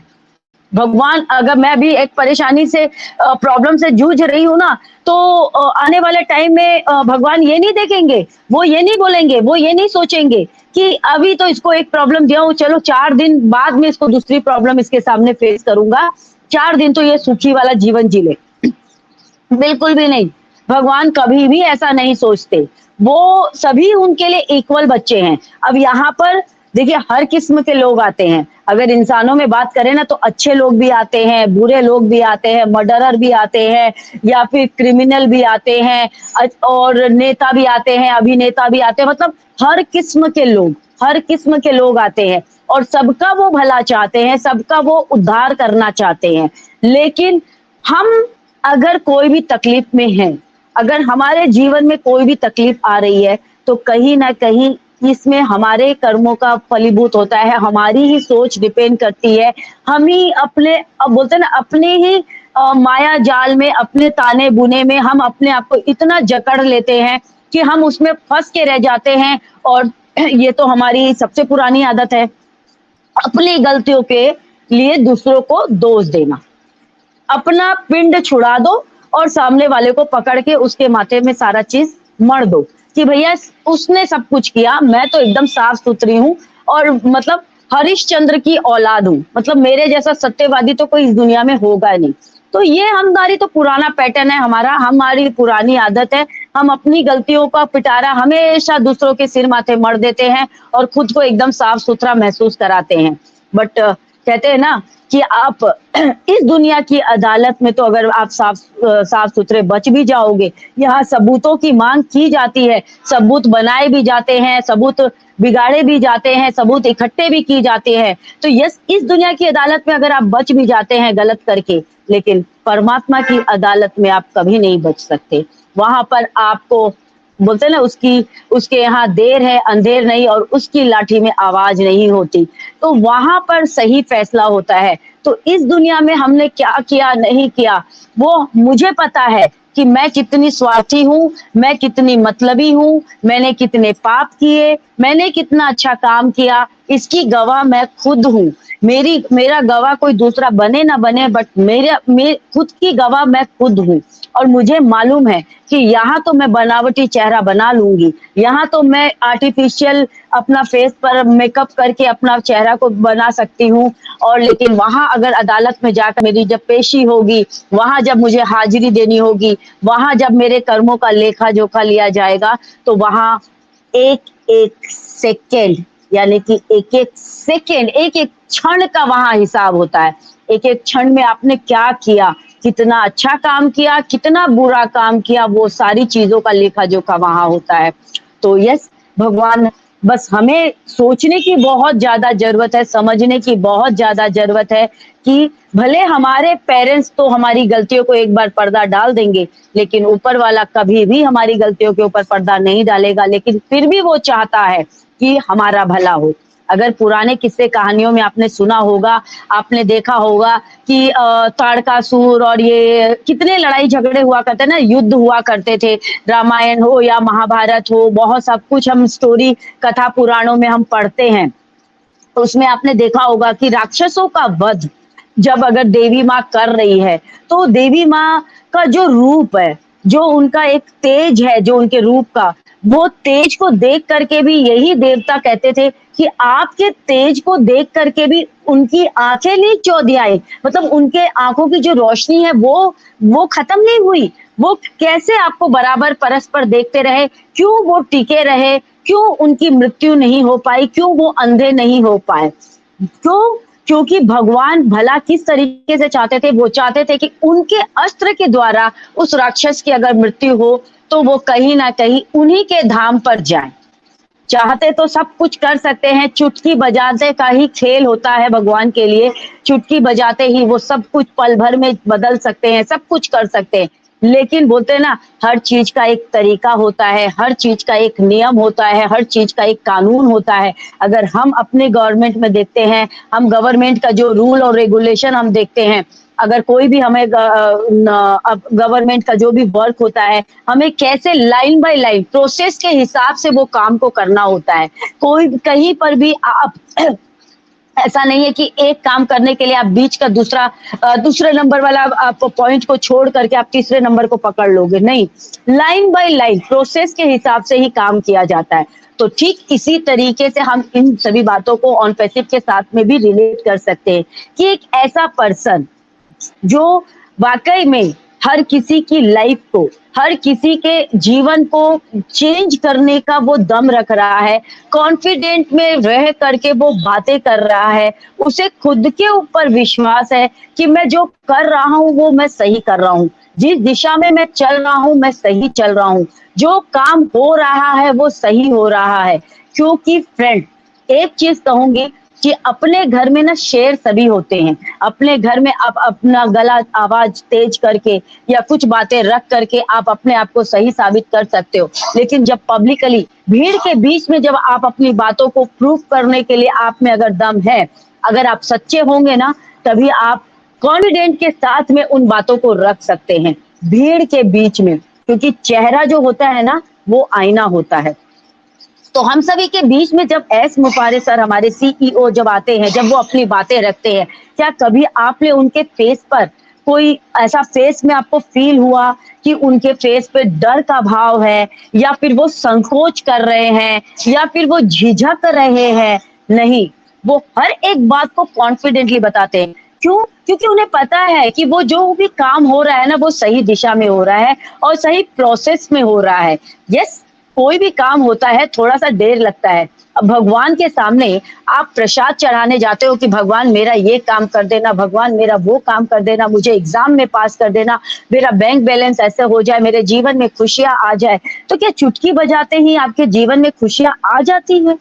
भगवान अगर मैं भी एक परेशानी से प्रॉब्लम से जूझ रही हूँ ना, तो आने वाले टाइम में भगवान ये नहीं देखेंगे, वो ये नहीं बोलेंगे, वो ये नहीं सोचेंगे कि अभी तो इसको एक प्रॉब्लम दिया हूँ, चलो 4 दिन बाद में इसको दूसरी प्रॉब्लम इसके सामने फेस करूंगा, 4 दिन तो ये सुखी वाला जीवन जी ले। बिल्कुल भी नहीं, भगवान कभी भी ऐसा नहीं सोचते। वो सभी उनके लिए इक्वल बच्चे हैं। अब यहाँ पर देखिए हर किस्म के लोग आते हैं। अगर इंसानों में बात करें ना तो अच्छे लोग भी आते हैं, बुरे लोग भी आते हैं, मर्डरर भी आते हैं या फिर क्रिमिनल भी आते हैं और नेता भी आते हैं, अभिनेता भी आते हैं। मतलब हर किस्म के लोग आते हैं और सबका वो भला चाहते हैं, सबका वो उद्धार करना चाहते हैं। लेकिन हम अगर कोई भी तकलीफ में हैं, अगर हमारे जीवन में कोई भी तकलीफ आ रही है तो कहीं ना कहीं इसमें हमारे कर्मों का फलीभूत होता है। हमारी ही सोच डिपेंड करती है। हम ही अपने अब बोलते हैं ना अपने ही माया जाल में, अपने ताने बुने में हम अपने आप को इतना जकड़ लेते हैं कि हम उसमें फंस के रह जाते हैं। और ये तो हमारी सबसे पुरानी आदत है, अपनी गलतियों के लिए दूसरों को दोष देना। अपना पिंड छुड़ा दो और सामने वाले को पकड़ के उसके माथे में सारा चीज मर दो कि भैया उसने सब कुछ किया, मैं तो एकदम साफ सुथरी हूँ और मतलब हरिश्चंद्र की औलाद हूँ, मतलब मेरे जैसा सत्यवादी तो कोई इस दुनिया में होगा नहीं। तो ये हमारी तो पुराना पैटर्न है, हमारी पुरानी आदत है। हम अपनी गलतियों का पिटारा हमेशा दूसरों के सिर माथे मर देते हैं और खुद को एकदम साफ सुथरा महसूस कराते हैं। बट कहते हैं ना कि आप इस दुनिया की अदालत में तो अगर आप साफ सुथरे बच भी जाओगे, यहाँ सबूतों की मांग की जाती है, सबूत बनाए भी जाते हैं, सबूत बिगाड़े भी जाते हैं, सबूत इकट्ठे भी की जाते हैं। तो यस, इस दुनिया की अदालत में अगर आप बच भी जाते हैं गलत करके, लेकिन परमात्मा की अदालत में आप कभी नहीं बच सकते। वहां पर आपको बोलते हैं ना, उसके यहाँ देर है अंधेर नहीं, और उसकी लाठी में आवाज नहीं होती। तो वहां पर सही फैसला होता है। तो इस दुनिया में हमने क्या किया नहीं किया, वो मुझे पता है कि मैं कितनी स्वार्थी हूँ, मैं कितनी मतलबी हूँ, मैंने कितने पाप किए, मैंने कितना अच्छा काम किया, इसकी गवाह मैं खुद हूँ। मेरा गवाह कोई दूसरा बने ना बने, बट खुद की गवाह मैं खुद हूँ। और मुझे मालूम है कि यहाँ तो मैं बनावटी चेहरा बना लूंगी, यहाँ तो मैं आर्टिफिशियल अपना फेस पर मेकअप करके अपना चेहरा को बना सकती हूँ, और लेकिन वहां अगर अदालत में जाकर मेरी जब पेशी होगी, वहां जब मुझे हाजिरी देनी होगी, वहां जब मेरे कर्मों का लेखा जोखा लिया जाएगा, तो वहां एक एक सेकेंड, यानी कि एक एक सेकेंड, एक एक क्षण का वहां हिसाब होता है। एक एक क्षण में आपने क्या किया, कितना अच्छा काम किया, कितना बुरा काम किया, वो सारी चीजों का लेखा जोखा वहां होता है। तो यस, भगवान, बस हमें सोचने की बहुत ज्यादा जरूरत है, समझने की बहुत ज्यादा जरूरत है कि भले हमारे पेरेंट्स तो हमारी गलतियों को एक बार पर्दा डाल देंगे, लेकिन ऊपर वाला कभी भी हमारी गलतियों के ऊपर पर्दा नहीं डालेगा, लेकिन फिर भी वो चाहता है कि हमारा भला हो। अगर पुराने किस्से कहानियों में आपने सुना होगा, आपने देखा होगा कि ताड़कासुर और ये कितने लड़ाई झगड़े हुआ करते ना, युद्ध हुआ करते थे, रामायण हो या महाभारत हो, बहुत सब कुछ हम स्टोरी कथा पुराणों में हम पढ़ते हैं। उसमें आपने देखा होगा कि राक्षसों का वध जब अगर देवी माँ कर रही है, तो देवी माँ का जो रूप है, जो उनका एक तेज है, जो उनके रूप का, वो तेज को देख करके भी यही देवता कहते थे कि आपके तेज को देख करके भी उनकी आंखें नहीं चौधियाई, मतलब उनके आंखों की जो रोशनी है वो खत्म नहीं हुई। वो कैसे आपको बराबर परस्पर देखते रहे, क्यों वो टिके रहे, क्यों उनकी मृत्यु नहीं हो पाई, क्यों वो अंधे नहीं हो पाए? क्यों? क्योंकि भगवान भला किस तरीके से चाहते थे, वो चाहते थे कि उनके अस्त्र के द्वारा उस राक्षस की अगर मृत्यु हो, तो वो कहीं ना कहीं उन्हीं के धाम पर जाए। चाहते तो सब कुछ कर सकते हैं, चुटकी बजाते का ही खेल होता है भगवान के लिए। चुटकी बजाते ही वो सब कुछ पल भर में बदल सकते हैं, सब कुछ कर सकते हैं। लेकिन बोलते हैं ना, हर चीज का एक तरीका होता है, हर चीज का एक नियम होता है, हर चीज का एक कानून होता है। अगर हम अपने गवर्नमेंट में देखते हैं, हम गवर्नमेंट का जो रूल और रेगुलेशन हम देखते हैं, अगर कोई भी हमें गवर्नमेंट का जो भी वर्क होता है, हमें कैसे लाइन बाय लाइन प्रोसेस के हिसाब से वो काम को करना होता है। कोई कहीं पर भी आप ऐसा नहीं है कि एक काम करने के लिए आप बीच का दूसरे नंबर वाला आप पॉइंट को छोड़ करके आप तीसरे नंबर को पकड़ लोगे, नहीं। लाइन बाय लाइन प्रोसेस के हिसाब से ही काम किया जाता है। तो ठीक इसी तरीके से हम इन सभी बातों को ऑन पैसिव के साथ में भी रिलेट कर सकते हैं कि एक ऐसा पर्सन जो वाकई में हर किसी की लाइफ को, हर किसी के जीवन को चेंज करने का वो दम रख रहा है, कॉन्फिडेंट में रह करके वो बातें कर रहा है, उसे खुद के ऊपर विश्वास है कि मैं जो कर रहा हूँ वो मैं सही कर रहा हूँ, जिस दिशा में मैं चल रहा हूँ मैं सही चल रहा हूँ, जो काम हो रहा है वो सही हो रहा है। क्योंकि फ्रेंड, एक चीज कहूंगी कि अपने घर में ना शेर सभी होते हैं। अपने घर में आप अपना गला आवाज तेज करके या कुछ बातें रख करके आप अपने आप को सही साबित कर सकते हो, लेकिन जब पब्लिकली भीड़ के बीच में जब आप अपनी बातों को प्रूव करने के लिए आप में अगर दम है, अगर आप सच्चे होंगे ना, तभी आप कॉन्फिडेंट के साथ में उन बातों को रख सकते हैं भीड़ के बीच में। क्योंकि चेहरा जो होता है ना, वो आईना होता है। तो हम सभी के बीच में जब एस मुफारे सर, हमारे सीईओ जब आते हैं, जब वो अपनी बातें रखते हैं, क्या कभी आपने उनके फेस पर कोई ऐसा फेस में आपको फील हुआ कि उनके फेस पे डर का भाव है, या फिर वो संकोच कर रहे हैं, या फिर वो झिझक रहे हैं? नहीं, वो हर एक बात को कॉन्फिडेंटली बताते हैं। क्यों? क्योंकि उन्हें पता है कि वो जो भी काम हो रहा है ना, वो सही दिशा में हो रहा है और सही प्रोसेस में हो रहा है। यस, कोई भी काम होता है थोड़ा सा देर लगता है। अब भगवान के सामने आप प्रसाद चढ़ाने जाते हो कि भगवान मेरा ये काम कर देना, भगवान मेरा वो काम कर देना, मुझे एग्जाम में पास कर देना, मेरा बैंक बैलेंस ऐसे हो जाए, मेरे जीवन में खुशियां आ जाए। तो क्या चुटकी बजाते ही आपके जीवन में खुशियां आ जाती है?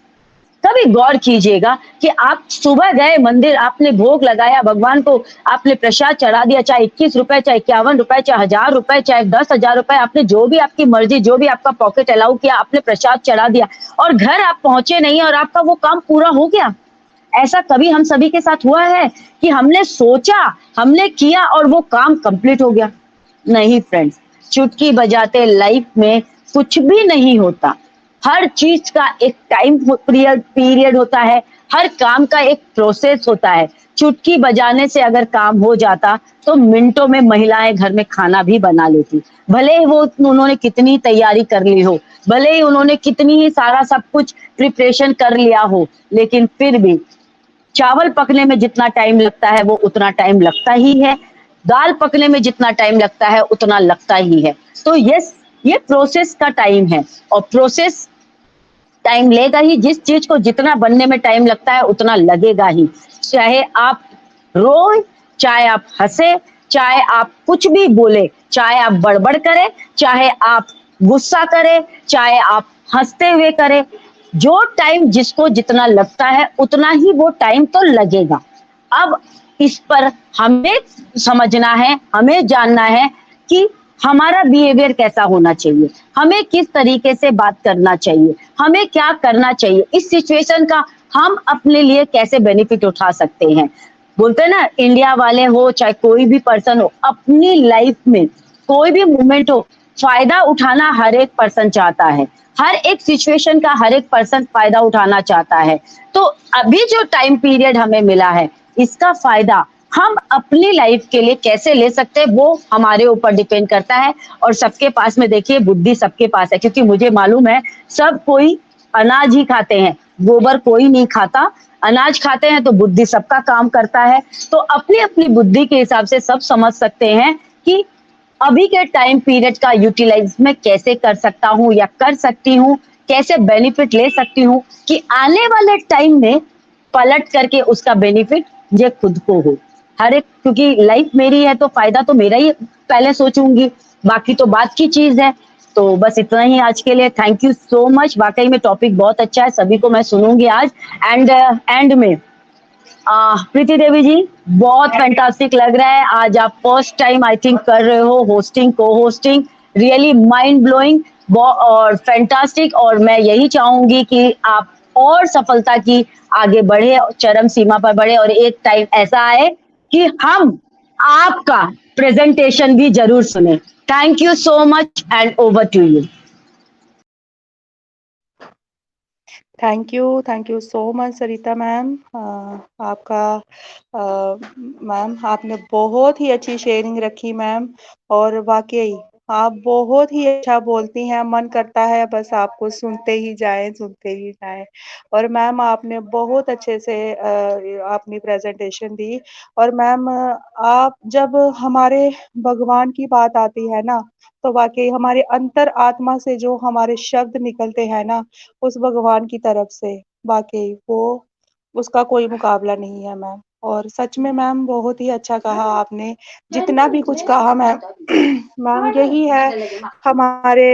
कभी गौर कीजिएगा कि आप सुबह गए मंदिर, आपने भोग लगाया भगवान को, आपने प्रसाद चढ़ा दिया, चाहे 21 रुपए, चाहे 51 रुपए, चाहे 1000 रुपए, चाहे 10,000 रुपए, आपने जो भी आपकी मर्जी, जो भी आपका पॉकेट अलाउ किया, आपने प्रसाद चढ़ा दिया और घर आप पहुंचे नहीं और आपका वो काम पूरा हो गया। ऐसा कभी हम सभी के साथ हुआ है कि हमने सोचा, हमने किया और वो काम कंप्लीट हो गया? नहीं फ्रेंड्स, चुटकी बजाते लाइफ में कुछ भी नहीं होता। हर चीज का एक टाइम पीरियड होता है, हर काम का एक प्रोसेस होता है। चुटकी बजाने से अगर काम हो जाता तो मिनटों में महिलाएं घर में खाना भी बना लेती, भले ही वो उन्होंने कितनी तैयारी कर ली हो, भले ही उन्होंने कितनी ही सारा सब कुछ प्रिपरेशन कर लिया हो, लेकिन फिर भी चावल पकने में जितना टाइम लगता है वो उतना टाइम लगता ही है, दाल पकने में जितना टाइम लगता है उतना लगता ही है। तो यस, ये प्रोसेस का टाइम है और प्रोसेस टाइम लेगा ही। जिस चीज को जितना बनने में टाइम लगता है उतना लगेगा ही, चाहे आप रोए, चाहे आप हंसे, चाहे आप कुछ भी बोले, चाहे आप बड़बड़ करें, चाहे आप गुस्सा करें, चाहे आप हंसते हुए करें, जो टाइम जिसको जितना लगता है उतना ही वो टाइम तो लगेगा। अब इस पर हमें समझना है, हमें जानना है कि हमारा बिहेवियर कैसा होना चाहिए, हमें किस तरीके से बात करना चाहिए, हमें क्या करना चाहिए, इस सिचुएशन का हम अपने लिए कैसे बेनिफिट उठा सकते हैं। बोलते हैं ना, इंडिया वाले हो चाहे कोई भी पर्सन हो, अपनी लाइफ में कोई भी मोमेंट हो, फायदा उठाना हर एक पर्सन चाहता है, हर एक सिचुएशन का हर एक पर्सन फायदा उठाना चाहता है। तो अभी जो टाइम पीरियड हमें मिला है, इसका फायदा हम अपनी लाइफ के लिए कैसे ले सकते हैं वो हमारे ऊपर डिपेंड करता है। और सबके पास में देखिए बुद्धि सबके पास है, क्योंकि मुझे मालूम है सब कोई अनाज ही खाते हैं, गोबर कोई नहीं खाता, अनाज खाते हैं तो बुद्धि सबका काम करता है। तो अपनी अपनी बुद्धि के हिसाब से सब समझ सकते हैं कि अभी के टाइम पीरियड का यूटिलाइज मैं कैसे कर सकता हूँ या कर सकती हूँ, कैसे बेनिफिट ले सकती हूँ कि आने वाले टाइम में पलट करके उसका बेनिफिट मुझे खुद को हो। हर एक, क्योंकि लाइफ मेरी है तो फायदा तो मेरा ही पहले सोचूंगी, बाकी तो बात की चीज है। तो बस इतना ही आज के लिए। थैंक यू सो मच, वाकई में टॉपिक बहुत अच्छा है, सभी को मैं सुनूंगी आज। एंड में प्रीति देवी जी, बहुत फैंटास्टिक लग रहा है आज, आप फर्स्ट टाइम आई थिंक कर रहे हो होस्टिंग, को होस्टिंग, रियली माइंड ब्लोइंग और फैंटास्टिक। और मैं यही चाहूंगी कि आप और सफलता की आगे बढ़े, चरम सीमा पर बढ़े और एक टाइम ऐसा आए कि हम आपका प्रेजेंटेशन भी जरूर सुने। Thank you so much and over to you. Thank you so much Sarita ma'am. आपका मैम आपने बहुत ही अच्छी शेयरिंग रखी मैम, और वाकई आप बहुत ही अच्छा बोलती हैं, मन करता है बस आपको सुनते ही जाएं, सुनते ही जाएं। और मैम आपने बहुत अच्छे से अपनी प्रेजेंटेशन दी। और मैम आप जब हमारे भगवान की बात आती है ना, तो वाकई हमारे अंतर आत्मा से जो हमारे शब्द निकलते हैं ना, उस भगवान की तरफ से, वाक़ई वो उसका कोई मुकाबला नहीं है मैम। और सच में मैम बहुत ही अच्छा कहा आपने, जितना भी कुछ कहा मैम। मैम यही है हमारे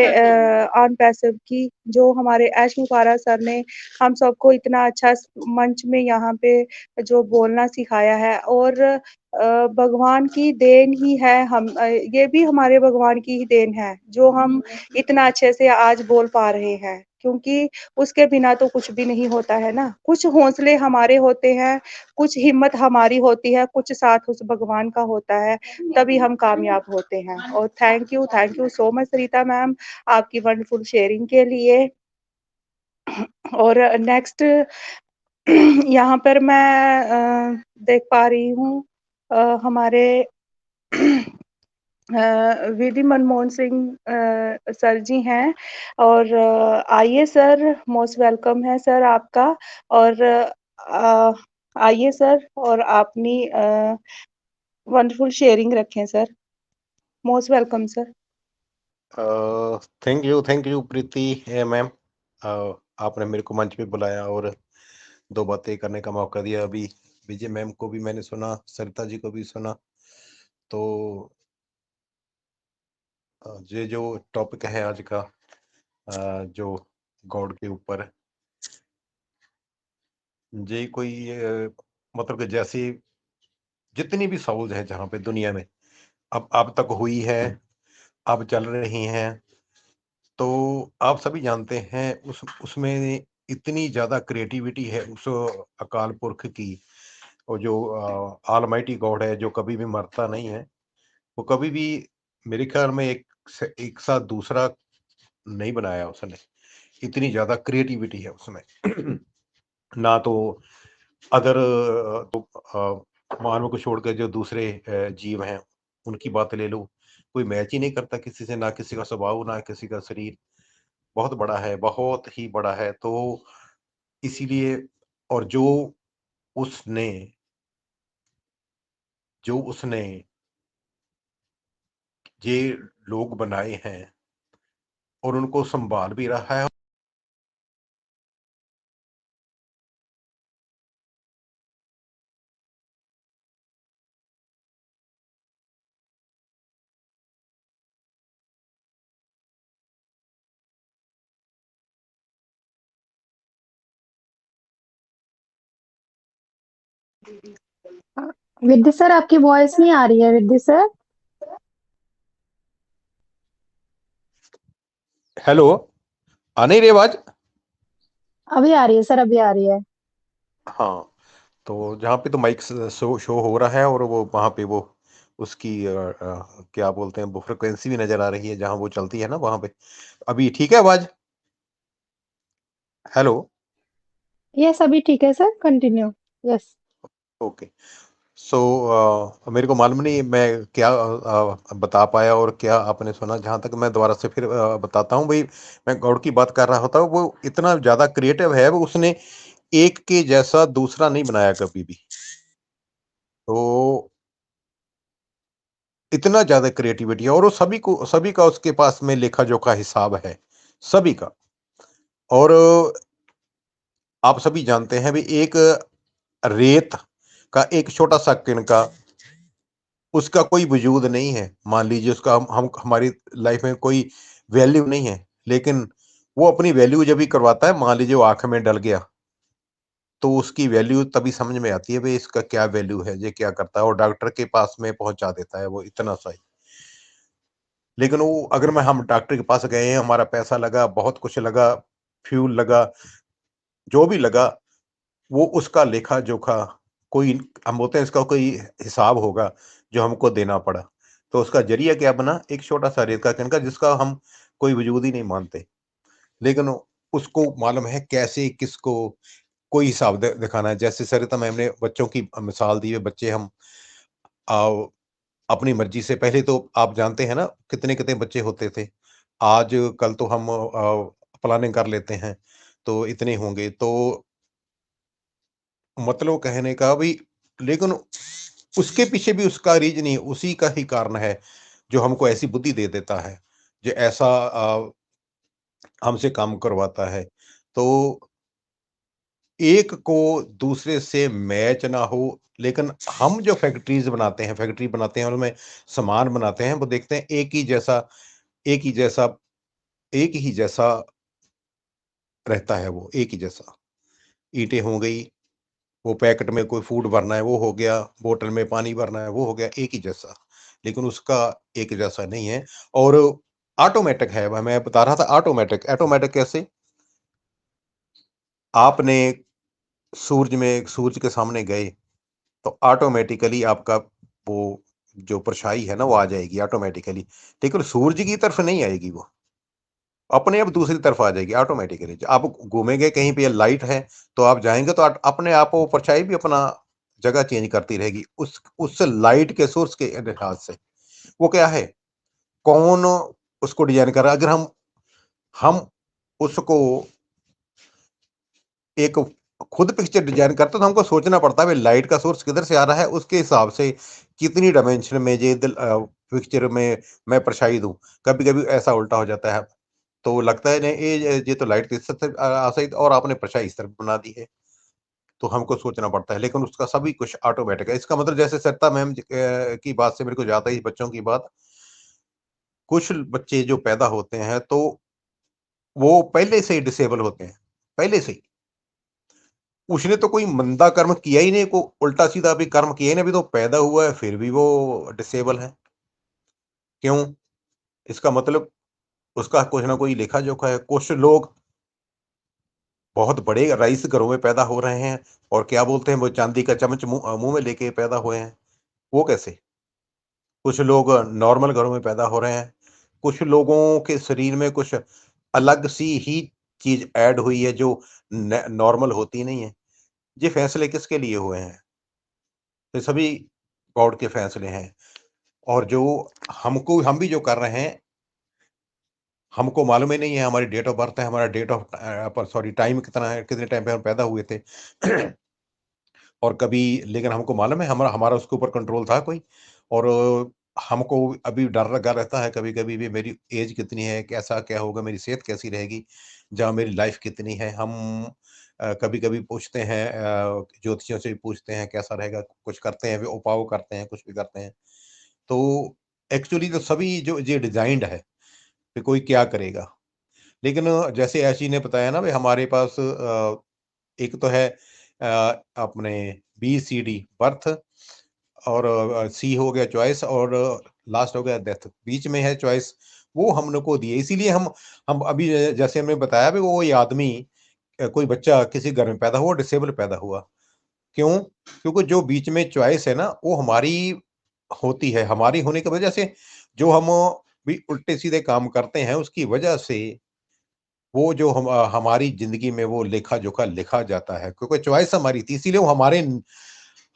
ऑन पैसिव की, जो हमारे ऐश मुफारा सर ने हम सबको इतना अच्छा मंच में यहाँ पे जो बोलना सिखाया है। और भगवान की देन ही है, हम ये भी हमारे भगवान की ही देन है जो हम इतना अच्छे से आज बोल पा रहे हैं, क्योंकि उसके बिना तो कुछ भी नहीं होता है ना। कुछ हौसले हमारे होते हैं, कुछ हिम्मत हमारी होती है, कुछ साथ उस भगवान का होता है, तभी हम कामयाब होते हैं। और thank you so much Rita ma'am, आपकी वंडरफुल शेयरिंग के लिए। और नेक्स्ट यहाँ पर मैं देख पा रही हूँ हमारे वीडी मनमोहन सिंह सर जी हैं। और आइए सर, मोस्ट वेलकम है सर आपका। और आइए सर और अपनी वंडरफुल शेयरिंग रखें sir. Most welcome sir. Thank you Preeti ma'am, आपने मेरे को मंच पे बुलाया और दो बातें करने का मौका दिया। अभी विजय मैम को भी मैंने सुना, सरिता जी को भी सुना। तो ये जो टॉपिक है आज का, जो गॉड के ऊपर जी कोई मतलब कि जैसे जितनी भी साउज़ है जहाँ पे दुनिया में अब तक हुई है, अब चल रही हैं, तो आप सभी जानते हैं उसमें इतनी ज़्यादा क्रिएटिविटी है उस अकाल पुरख की, और जो ऑलमाइटी गॉड है जो कभी भी मरता नहीं है, वो कभी भी मेरे ख्याल में एक साथ दूसरा नहीं बनाया उसने। इतनी ज़्यादा क्रिएटिविटी है उसमें। ना तो अदर मानव को छोड़ के जो दूसरे जीव हैं, उनकी बात ले लो, कोई मैच ही नहीं करता किसी से, ना किसी का स्वभाव, ना किसी का शरीर। बहुत बड़ा है, बहुत ही बड़ा है। तो इसीलिए, और उसने जो उसने ये लोग बनाए हैं और उनको सँभाल भी रहा है। विद्या सर, आपकी वॉइस नहीं आ रही है विद्या सर। हेलो, आ नहीं रही आवाज़? अभी आ रही है सर, अभी आ रही है। हाँ, तो जहाँ पे तो माइक शो शो हो रहा है, और वो वहाँ पे वो उसकी क्या बोलते हैं, वो फ्रीक्वेंसी भी नज़र आ रही है जहाँ वो चलती है ना वहाँ पे। अभी ठीक है आवाज़? हेलो? यस, अभी ठीक है सर, कंटिन्यू। यस। ओके। सो मेरे को मालूम नहीं मैं क्या बता पाया और क्या आपने सुना। जहाँ तक मैं दोबारा से फिर बताता हूँ भाई, मैं गॉड की बात कर रहा होता हूँ, वो इतना ज़्यादा क्रिएटिव है, वो उसने एक के जैसा दूसरा नहीं बनाया कभी भी। तो इतना ज़्यादा क्रिएटिविटी है, और वो सभी का उसके पास में लेखा-जोखा हिसाब है, सभी का। और आप सभी जानते हैं भी, एक रेत का एक छोटा-सा किनका, उसका कोई वजूद नहीं है। मान लीजिए उसका हम हमारी लाइफ में कोई वैल्यू नहीं है, लेकिन वो अपनी वैल्यू जब भी करवाता है, मान लीजिए वो आँख में डल गया, तो उसकी वैल्यू तभी समझ में आती है, भई इसका क्या वैल्यू है, ये क्या करता है, और डॉक्टर के पास में पहुँचा देता है वो इतना सा ही। लेकिन वो अगर हम डॉक्टर के पास गए हैं, हमारा पैसा लगा, बहुत कुछ लगा, फ्यूल लगा, जो भी लगा, वो उसका लेखा-जोखा कोई, हम बोलते हैं इसका कोई हिसाब होगा जो हमको देना पड़ा। तो उसका ज़रिया क्या बना? एक छोटा-सा रेत का कण का, जिसका हम कोई वजूद ही नहीं मानते। लेकिन उसको मालूम है कैसे किसको कोई हिसाब दिखाना है। जैसे सरिता मैम ने बच्चों की मिसाल दी है, बच्चे हम अ, अपनी मर्ज़ी से, पहले तो आप जानते हैं ना कितने-कितने बच्चे होते थे। आज-कल तो हम प्लानिंग कर लेते हैं, तो इतने होंगे। तो मतलब कहने का भी, लेकिन उसके पीछे भी उसका रीज़न ही उसी का ही कारण है, जो हमको ऐसी बुद्धि दे देता है, जो ऐसा हमसे काम करवाता है। तो एक को दूसरे से मैच ना हो, लेकिन हम जो फैक्ट्री बनाते हैं और उसमें सामान बनाते हैं, वो देखते हैं एक ही जैसा एक ही जैसा रहता है वो, एक ही जैसा। ईंटें हो गई, वो पैकेट में कोई फूड भरना है वो हो गया, बोतल में पानी भरना है वो हो गया, एक ही जैसा। लेकिन उसका एक जैसा नहीं है, और ऑटोमैटिक है। वह मैं बता रहा था, ऑटोमैटिक कैसे? आपने सूरज के सामने गए, तो ऑटोमैटिकली आपका वो जो परछाई है ना, वो आ जाएगी ऑटोमैटिकली। लेकिन सूरज की तरफ नहीं आएगी वो, अपने आप दूसरी तरफ आ जाएगी ऑटोमैटिकली। आप घूमेंगे कहीं पे, लाइट है, तो आप जाएँगे तो अपने आप वो परछाई भी अपना जगह चेंज करती रहेगी, उस लाइट के सोर्स के लिहाज से। वो क्या है? कौन उसको डिज़ाइन कर रहा है? अगर हम उसको एक खुद पिक्चर डिज़ाइन करते, तो हमको सोचना पड़ता है, भई लाइट का सोर्स किधर से आ रहा है, उसके हिसाब से कितनी डायमेंशन में पिक्चर में मैं परछाई दूँ। कभी-कभी ऐसा उल्टा हो जाता है, तो लगता है नहीं, ये तो लाइट तो इस तरफ से आ सही, और आपने परछाई इस तरफ बना दी है। तो हमको सोचना पड़ता है, लेकिन उसका सभी कुछ ऑटोमैटिक है। इसका मतलब, जैसे सरिता मैम की बात से मेरे को याद आई बच्चों की बात। कुछ बच्चे जो पैदा होते हैं, तो वो पहले से ही डिसेबल होते हैं, पहले से ही। उसने तो कोई मंदा कर्म किया ही नहीं, को उल्टा सीधा भी कर्म किया ही नहीं, अभी तो पैदा हुआ है फिर भी वो डिसेबल है। क्यों? इसका मतलब उसका कुछ ना कोई लेखा-जोखा है। कुछ लोग बहुत बड़े रईस घरों में पैदा हो रहे हैं और क्या बोलते हैं, वो चांदी का चम्मच मुँह में लेके पैदा हुए हैं। वो कैसे? कुछ लोग नॉर्मल घरों में पैदा हो रहे हैं। कुछ लोगों के शरीर में कुछ अलग सी ही चीज़ ऐड हुई है जो न नॉर्मल होती नहीं है। ये फैसले किसके लिए हुए हैं? ये सभी गॉड के फैसले हैं। और जो हम भी जो कर रहे हैं, हमको मालूम ही नहीं है, हमारी डेट ऑफ बर्थ है, हमारा डेट ऑफ पर सॉरी टाइम कितना है, कितने टाइम पे हम पैदा हुए थे। और कभी लेकिन हमको मालूम है हमारा हमारा उसके ऊपर कंट्रोल था कोई? और हमको अभी डर लगा रहता है कभी-कभी भी, मेरी एज कितनी है, कैसा क्या होगा, मेरी सेहत कैसी रहेगी, जहाँ मेरी लाइफ कितनी है। हम कभी-कभी पूछते हैं, ज्योतिषियों से भी पूछते हैं कैसा रहेगा, कुछ करते हैं, वे उपाव करते हैं, कुछ भी करते हैं। तो एक्चुअली तो सभी जो ये डिज़ाइन्ड है कि कोई क्या करेगा। लेकिन जैसे ऐशी ने बताया ना, भई हमारे पास एक तो है अपने बी-सी-डी बर्थ, और सी हो गया चॉइस, और लास्ट हो गया डेथ। बीच में है चॉइस, वो हम लोग को दी है। इसीलिए हम अभी जैसे हमने बताया भी, वो ये आदमी कोई बच्चा किसी घर में पैदा हुआ, डिसेबल पैदा हुआ। क्यों? क्योंकि जो बीच में चॉइस है ना, वो हमारी होती है। हमारी होने की वजह से जो हम भी उल्टे-सीधे काम करते हैं, उसकी वजह से वो जो हमारी ज़िंदगी में वो लेखा-जोखा लिखा जाता है, क्योंकि चॉइस हमारी थी, इसीलिए वो हमारे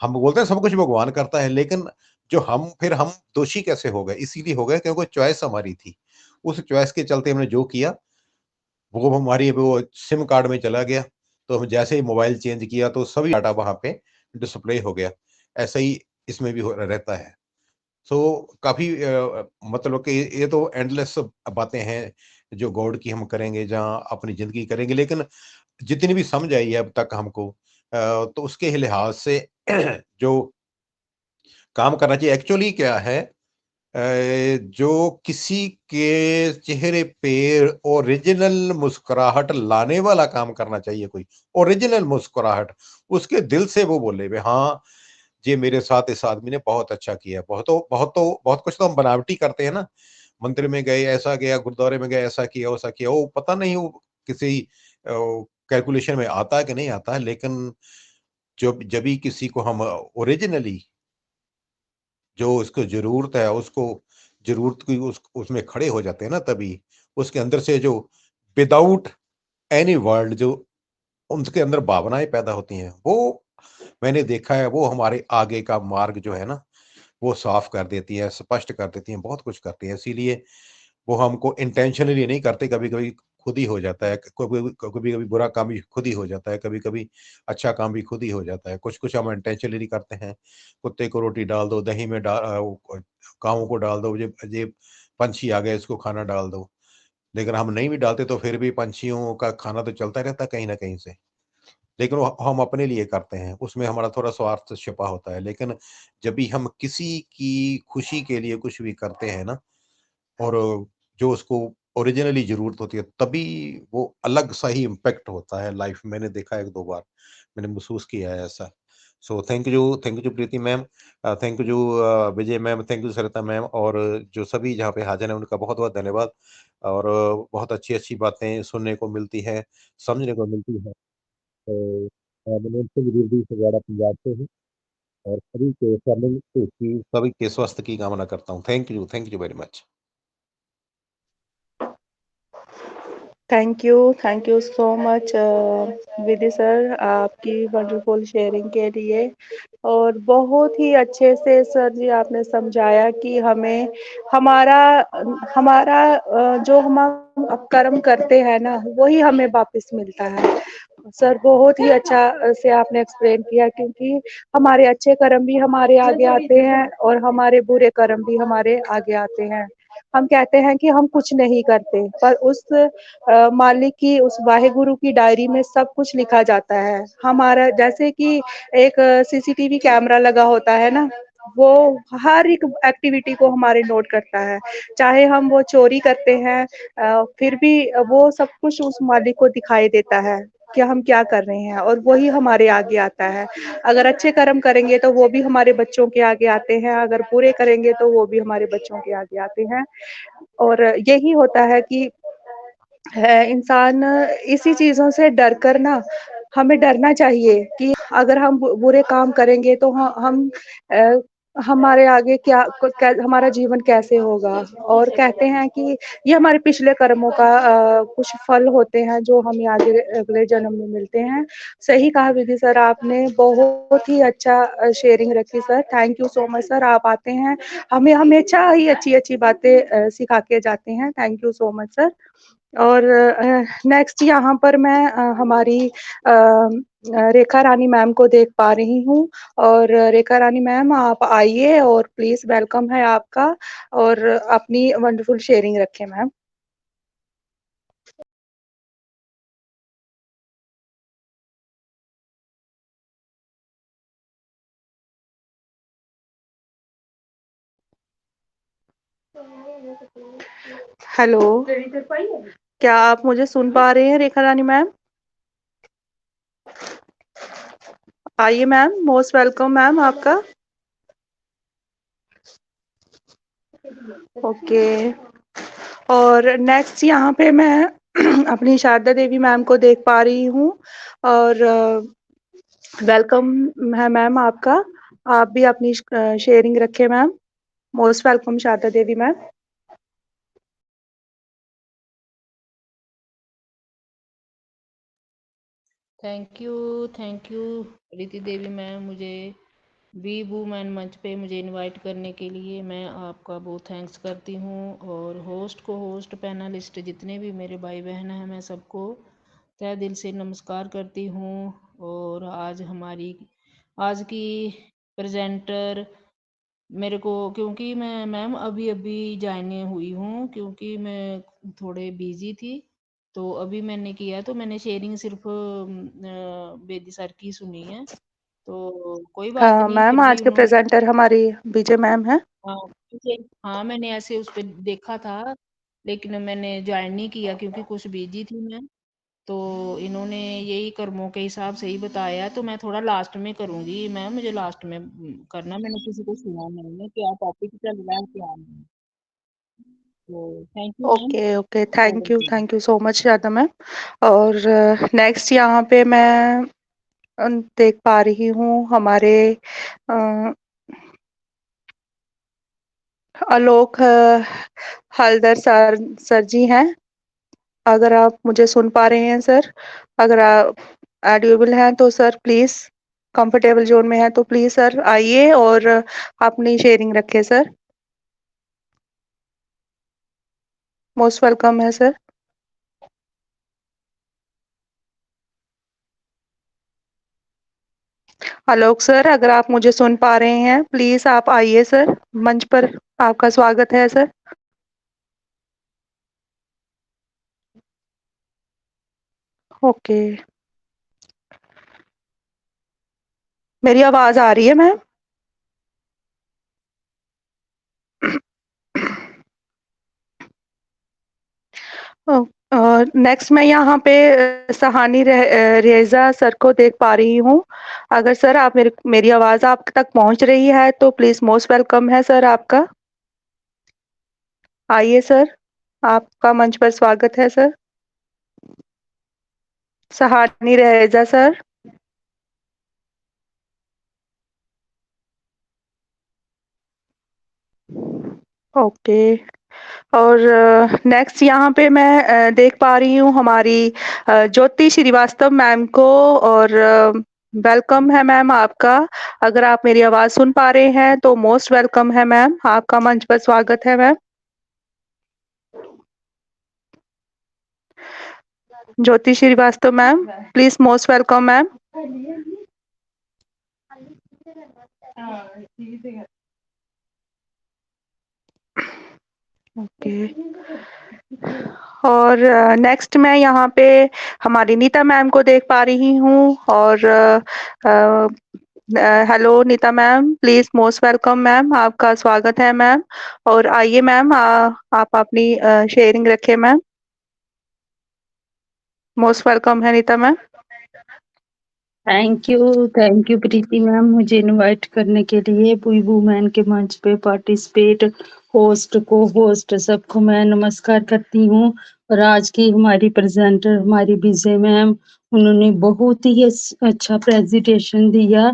हम बोलते हैं सब कुछ भगवान करता है, लेकिन जो हम दोषी कैसे हो गए? इसीलिए हो गए क्योंकि चॉइस हमारी थी। उस चॉइस के चलते हमने जो किया, वो हमारी वो सिम कार्ड में चला गया। तो हम जैसे ही मोबाइल चेंज किया, तो सभी डाटा वहाँ पे डिस्प्ले हो गया। ऐसा ही इसमें भी हो रहता है। सो काफ़ी मतलब कि ये तो एंडलेस बातें हैं, जो गॉड की हम करेंगे, जहाँ अपनी ज़िंदगी करेंगे। लेकिन जितनी भी समझ आई है अब तक हमको, तो उसके लिहाज से जो काम करना चाहिए एक्चुअली क्या है, जो किसी के चेहरे पे ओरिजिनल मुस्कुराहट लाने वाला काम करना चाहिए कोई, ओरिजिनल मुस्कुराहट, उसके दिल से वो बोले भई हाँ, ये मेरे साथ इस आदमी ने बहुत अच्छा किया। बहुत कुछ तो हम बनावटी करते हैं ना, मंदिर में गए, ऐसा गया, गुरुद्वारे में गए, ऐसा किया, वैसा किया, वो पता नहीं वो किसी कैलकुलेशन में आता है कि नहीं आता है, लेकिन जब भी किसी को हम ओरिजिनली जो उसको ज़रूरत है, उसको ज़रूरत की उसमें खड़े हो जाते हैं ना, तभी उसके अंदर से जो विदाउट एनी वर्ड जो उनके अंदर भावनाएँ पैदा होती हैं, वो मैंने देखा है, वो हमारे आगे का मार्ग जो है ना, वो साफ कर देती है, स्पष्ट कर देती हैं, बहुत कुछ करती हैं। इसीलिए वो हमको इंटेंशनली नहीं करते, कभी-कभी खुद ही हो जाता है। कभी-कभी बुरा काम भी खुद ही हो जाता है, कभी-कभी अच्छा काम भी खुद ही हो जाता है। कुछ-कुछ हम इंटेंशनली करते हैं। कुत्ते को रोटी डाल दो, दही में काऊ को डाल दो, ये पंछी आ गए, इसको खाना डाल दो। लेकिन हम नहीं भी डालते, तो फिर भी पंछियों का खाना तो चलता रहता है कहीं न कहीं से। लेकिन वो हम अपने लिए करते हैं, उसमें हमारा थोड़ा स्वार्थ छिपा होता है। लेकिन जब भी हम किसी की खुशी के लिए कुछ भी करते हैं ना, और जो उसको ओरिजिनली ज़रूरत होती है, तभी वो अलग-सा ही इम्पैक्ट होता है लाइफ़ में। मैंने देखा है 1-2 बार, मैंने महसूस किया है ऐसा। So thank you Preeti ma'am, thank you Vijay ma'am, thank you Sarita ma'am, और जो सभी जहाँ पे हाज़िर हैं, उनका बहुत-बहुत धन्यवाद। और बहुत अच्छी-अच्छी बातें सुनने को मिलती हैं, समझने को मिलती हैं। तो मैं उनसे भी दिल से ज़्यादा पंजाब से हूँ, और सभी के सभी के स्वास्थ्य की कामना करता हूँ। Thank you very much. Thank you so much Vidhi sir, आपकी वंडरफुल शेयरिंग के लिए। और बहुत ही अच्छे से सर जी आपने समझाया कि हमें हमारा हमारा जो हम अब कर्म करते हैं ना, वही हमें वापस मिलता है। सर बहुत ही अच्छा से आपने एक्सप्लेन किया, क्योंकि हमारे अच्छे कर्म भी हमारे आगे आते हैं और हमारे बुरे कर्म भी हमारे आगे आते हैं। हम कहते हैं कि हम कुछ नहीं करते, पर उस मालिक की, उस वाहेगुरु की डायरी में सब कुछ लिखा जाता है। हमारा जैसे कि एक सीसीटीवी कैमरा लगा होता है ना, वो हर एक एक्टिविटी को हमारे नोट करता है। चाहे हम वो चोरी करते हैं, फिर भी वो सब कुछ उस मालिक को दिखाई देता है। कि हम क्या कर रहे हैं, और वही हमारे आगे आता है। अगर अच्छे कर्म करेंगे तो वो भी हमारे बच्चों के आगे आते हैं, अगर बुरे करेंगे तो वो भी हमारे बच्चों के आगे आते हैं। और यही होता है कि इंसान इसी चीज़ों से डर कर ना, हमें डरना चाहिए कि अगर हम बुरे काम करेंगे तो हम अ, हमारे आगे हमारा जीवन कैसे होगा। और कहते हैं कि ये हमारे पिछले कर्मों का कुछ फल होते हैं जो हमें आगे अगले जन्म में मिलते हैं। सही कहा विधि सर आपने, बहुत ही अच्छा शेयरिंग रखी sir, thank you so much sir. आप आते हैं, हमें हमेशा ही अच्छी-अच्छी बातें सिखा के जाते हैं। Thank you so much sir. और नेक्स्ट यहाँ पर मैं हमारी रेखा रानी मैम को देख पा रही हूँ। और रेखा रानी मैम आप आइए और प्लीज़ वेलकम है आपका, और अपनी वंडरफुल शेयरिंग रखें मैम। हेलो, क्या आप मुझे सुन पा रहे हैं रेखा रानी मैम? आइए मैम, मोस्ट वेलकम मैम आपका। ओके। और नेक्स्ट यहाँ पे मैं अपनी शारदा देवी मैम को देख पा रही हूँ। और वेलकम है मैम आपका। आप भी अपनी शेयरिंग रखें ma'am. Most welcome Sharada Devi ma'am. Thank you Riti Devi ma'am, मुझे वी वूमेन मंच पे मुझे इनवाइट करने के लिए मैं आपका बहुत थैंक्स करती हूँ। और होस्ट को होस्ट पैनलिस्ट जितने भी मेरे भाई बहन हैं, मैं सबको तहे दिल से नमस्कार करती हूँ। और आज की प्रेजेंटर मेरे को, क्योंकि मैं मैम अभी अभी ज्वाइन हुई हूँ, क्योंकि मैं थोड़े बिजी थी, तो अभी मैंने किया, तो मैंने शेयरिंग सिर्फ बेदी सर की सुनी है, तो कोई बात नहीं, मैम फिर भी आज के उन्होंने प्रेजेंटर हमारी विजय मैम है। हाँ हाँ मैंने ऐसे उस पर देखा था, लेकिन मैंने ज्वाइन नहीं किया क्योंकि कुछ बिजी थी मैं। तो इन्होंने यही कर्मों के हिसाब से ही बताया, तो मैं थोड़ा लास्ट में करूंगी मैम, मुझे लास्ट में करना, मैंने किसी को सुना नहीं है क्या टॉपिक चल रहा है क्या नहीं। तो thank you ma'am. Okay okay, over to you. Thank you so much Sharada ma'am. और नेक्स्ट यहाँ पे मैं देख पा रही हूँ हमारे अ, आलोक हलदर सर जी हैं। अगर आप मुझे सुन पा रहे हैं सर, अगर आप ऑडिबल हैं तो सर प्लीज, कंफर्टेबल जोन में है तो प्लीज सर आइए और अपनी शेयरिंग रखें सर। मोस्ट वेलकम है सर। आलोक सर, अगर आप मुझे सुन पा रहे हैं प्लीज आप आइए सर, मंच पर आपका स्वागत है सर। ओके, मेरी आवाज आ रही है मैम? नेक्स्ट मैं यहाँ पे सहानी रेजा सर को देख पा रही हूँ। अगर सर आप मेरी आवाज आप तक पहुँच रही है तो प्लीज मोस्ट वेलकम है सर आपका। आइए सर, आपका मंच पर स्वागत है सर। सहानी रेजा सर। ओके। और नेक्स्ट यहाँ पे मैं देख पा रही हूँ हमारी ज्योति श्रीवास्तव मैम को। और वेलकम है मैम आपका। अगर आप मेरी आवाज सुन पा रहे हैं तो मोस्ट वेलकम है मैम, आपका मंच पर स्वागत है ma'am. Jyoti Srivastava ma'am, please most welcome ma'am. Okay. और नेक्स्ट मैं यहाँ पे हमारी नीता मैम को देख पा रही हूँ। और hello Neeta ma'am, please most welcome ma'am, आपका स्वागत है मैम। और आइए मैम, आप अपनी शेयरिंग रखें मैम। मोस्ट वेलकम है Neeta ma'am. Thank you Preeti ma'am मुझे इनवाइट करने के लिए वी वुमेन के मंच पे पार्टिसिपेट होस्ट को होस्ट सबको मैं नमस्कार करती हूँ। और आज की हमारी प्रेजेंटर हमारी विजय मैम उन्होंने बहुत ही अच्छा प्रेजेंटेशन दिया।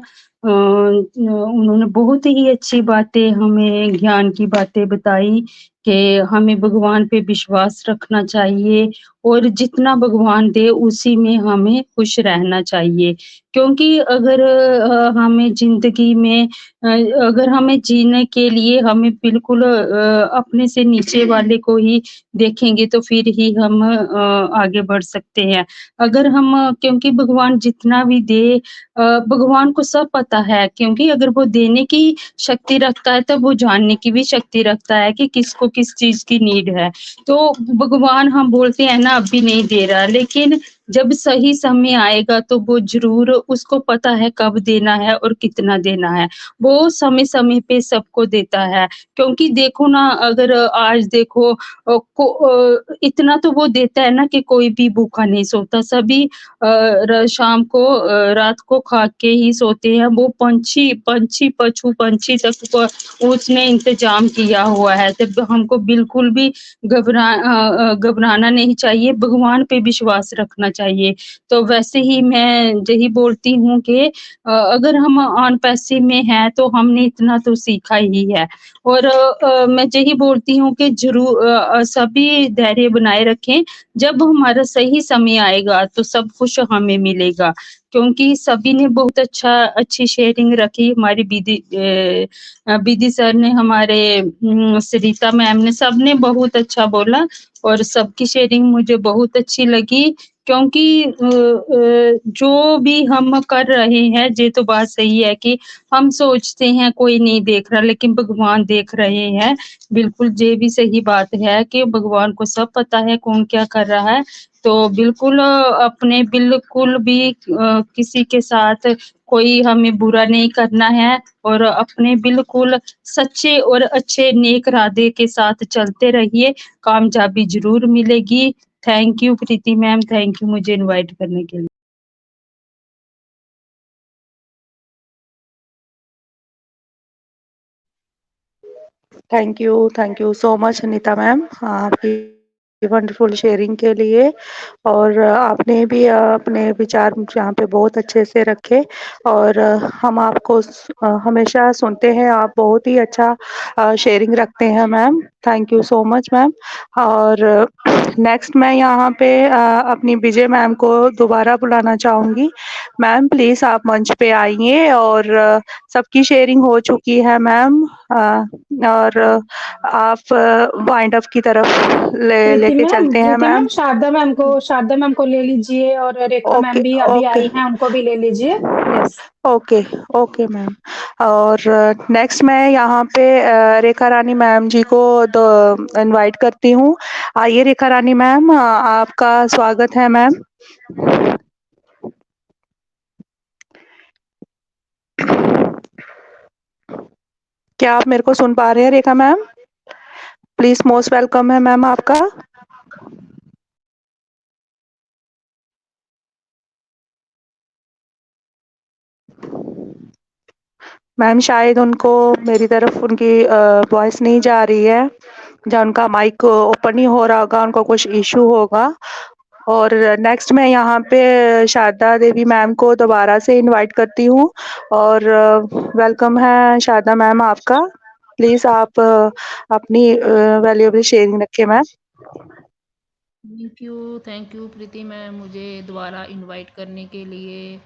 उन्होंने बहुत ही अच्छी बातें हमें ज्ञान की बातें बताई कि हमें भगवान पे विश्वास रखना चाहिए और जितना भगवान दे उसी में हमें खुश रहना चाहिए। क्योंकि अगर हमें ज़िंदगी में अगर हमें जीने के लिए हमें बिल्कुल अपने से नीचे वाले को ही देखेंगे तो फिर ही हम आगे बढ़ सकते हैं। अगर हम क्योंकि भगवान जितना भी दे भगवान को सब पता है क्योंकि अगर वो देने की शक्ति रखता है तो वो जानने की भी शक्ति रखता है कि किसको किस चीज़ की नीड है। तो भगवान हम बोलते हैं ना अभी नहीं दे रहा लेकिन जब सही समय आएगा तो वो ज़रूर उसको पता है कब देना है और कितना देना है। वो समय-समय पे सबको देता है क्योंकि देखो ना अगर आज देखो इतना तो वो देता है ना कि कोई भी भूखा नहीं सोता। सभी र शाम को रात को खा के ही सोते हैं। वो पंछी, पशु-पंछी तक को उसने इंतज़ाम किया हुआ है। तो हमको बिल्कुल भी घबराना नहीं चाहिए, भगवान पे विश्वास रखना चाहिए। तो वैसे ही मैं यही बोलती हूँ कि अगर हम अन पैसे में हैं तो हमने इतना तो सीखा ही है। और मैं यही बोलती हूँ कि सभी धैर्य बनाए रखें, जब हमारा सही समय आएगा तो सब कुछ हमें मिलेगा। क्योंकि सभी ने बहुत अच्छी शेयरिंग रखी हमारी विधि सर ने हमारे सरिता मैम ने सबने बहुत अच्छा बोला और सबकी शेयरिंग मुझे बहुत अच्छी लगी क्योंकि जो भी हम कर रहे हैं ये तो बात सही है कि हम सोचते हैं कोई नहीं देख रहा लेकिन भगवान देख रहे हैं। बिल्कुल ये भी सही बात है कि भगवान को सब पता है कौन क्या कर रहा है। तो बिल्कुल अपने बिल्कुल भी किसी के साथ कोई हमें बुरा नहीं करना है और अपने बिल्कुल सच्चे और अच्छे नेक इरादे के साथ चलते रहिए, कामयाबी ज़रूर मिलेगी। Thank you Preeti ma'am, thank you मुझे इनवाइट करने के लिए। Thank you so much Anita ma'am आपकी वंडरफुल शेयरिंग के लिए। और आपने भी अपने विचार यहाँ पे बहुत अच्छे से रखे और हम आपको हमेशा सुनते हैं। आप बहुत ही अच्छा शेयरिंग रखते हैं ma'am. Thank you so much ma'am. और नेक्स्ट मैं यहाँ पे अपनी विजय मैम को दोबारा बुलाना चाहूँगी। मैम प्लीज़ आप मंच पे आइए और सबकी शेयरिंग हो चुकी है मैम। और आप वाइंड अप की तरफ लेके चलते हैं प्रीति मैम। मैम शारदा मैम को ले लीजिए और रेखा ओके मैम भी अभी ओके आई हैं उनको भी ले लीजिए। यस। Okay okay ma'am. और नेक्स्ट मैं यहाँ पे रेखा रानी मैम जी को इनवाइट करती हूँ। आइए रेखा रानी मैम, आपका स्वागत है मैम। क्या आप मेरे को सुन पा रहे हैं रेखा मैम? प्लीज मोस्ट वेलकम है मैम आपका। मैम शायद उनको मेरी तरफ उनकी वॉइस नहीं जा रही है, या उनका माइक ओपन नहीं हो रहा होगा, उनको कुछ इशू होगा। और नेक्स्ट मैं यहाँ पे शारदा देवी मैम को दोबारा से इनवाइट करती हूँ। और वेलकम है शारदा मैम आपका। प्लीज आप अपनी वैल्यूएबल शेयरिंग रखें ma'am. Thank you Preeti ma'am मुझे दोबारा इनवाइट करने के लिए।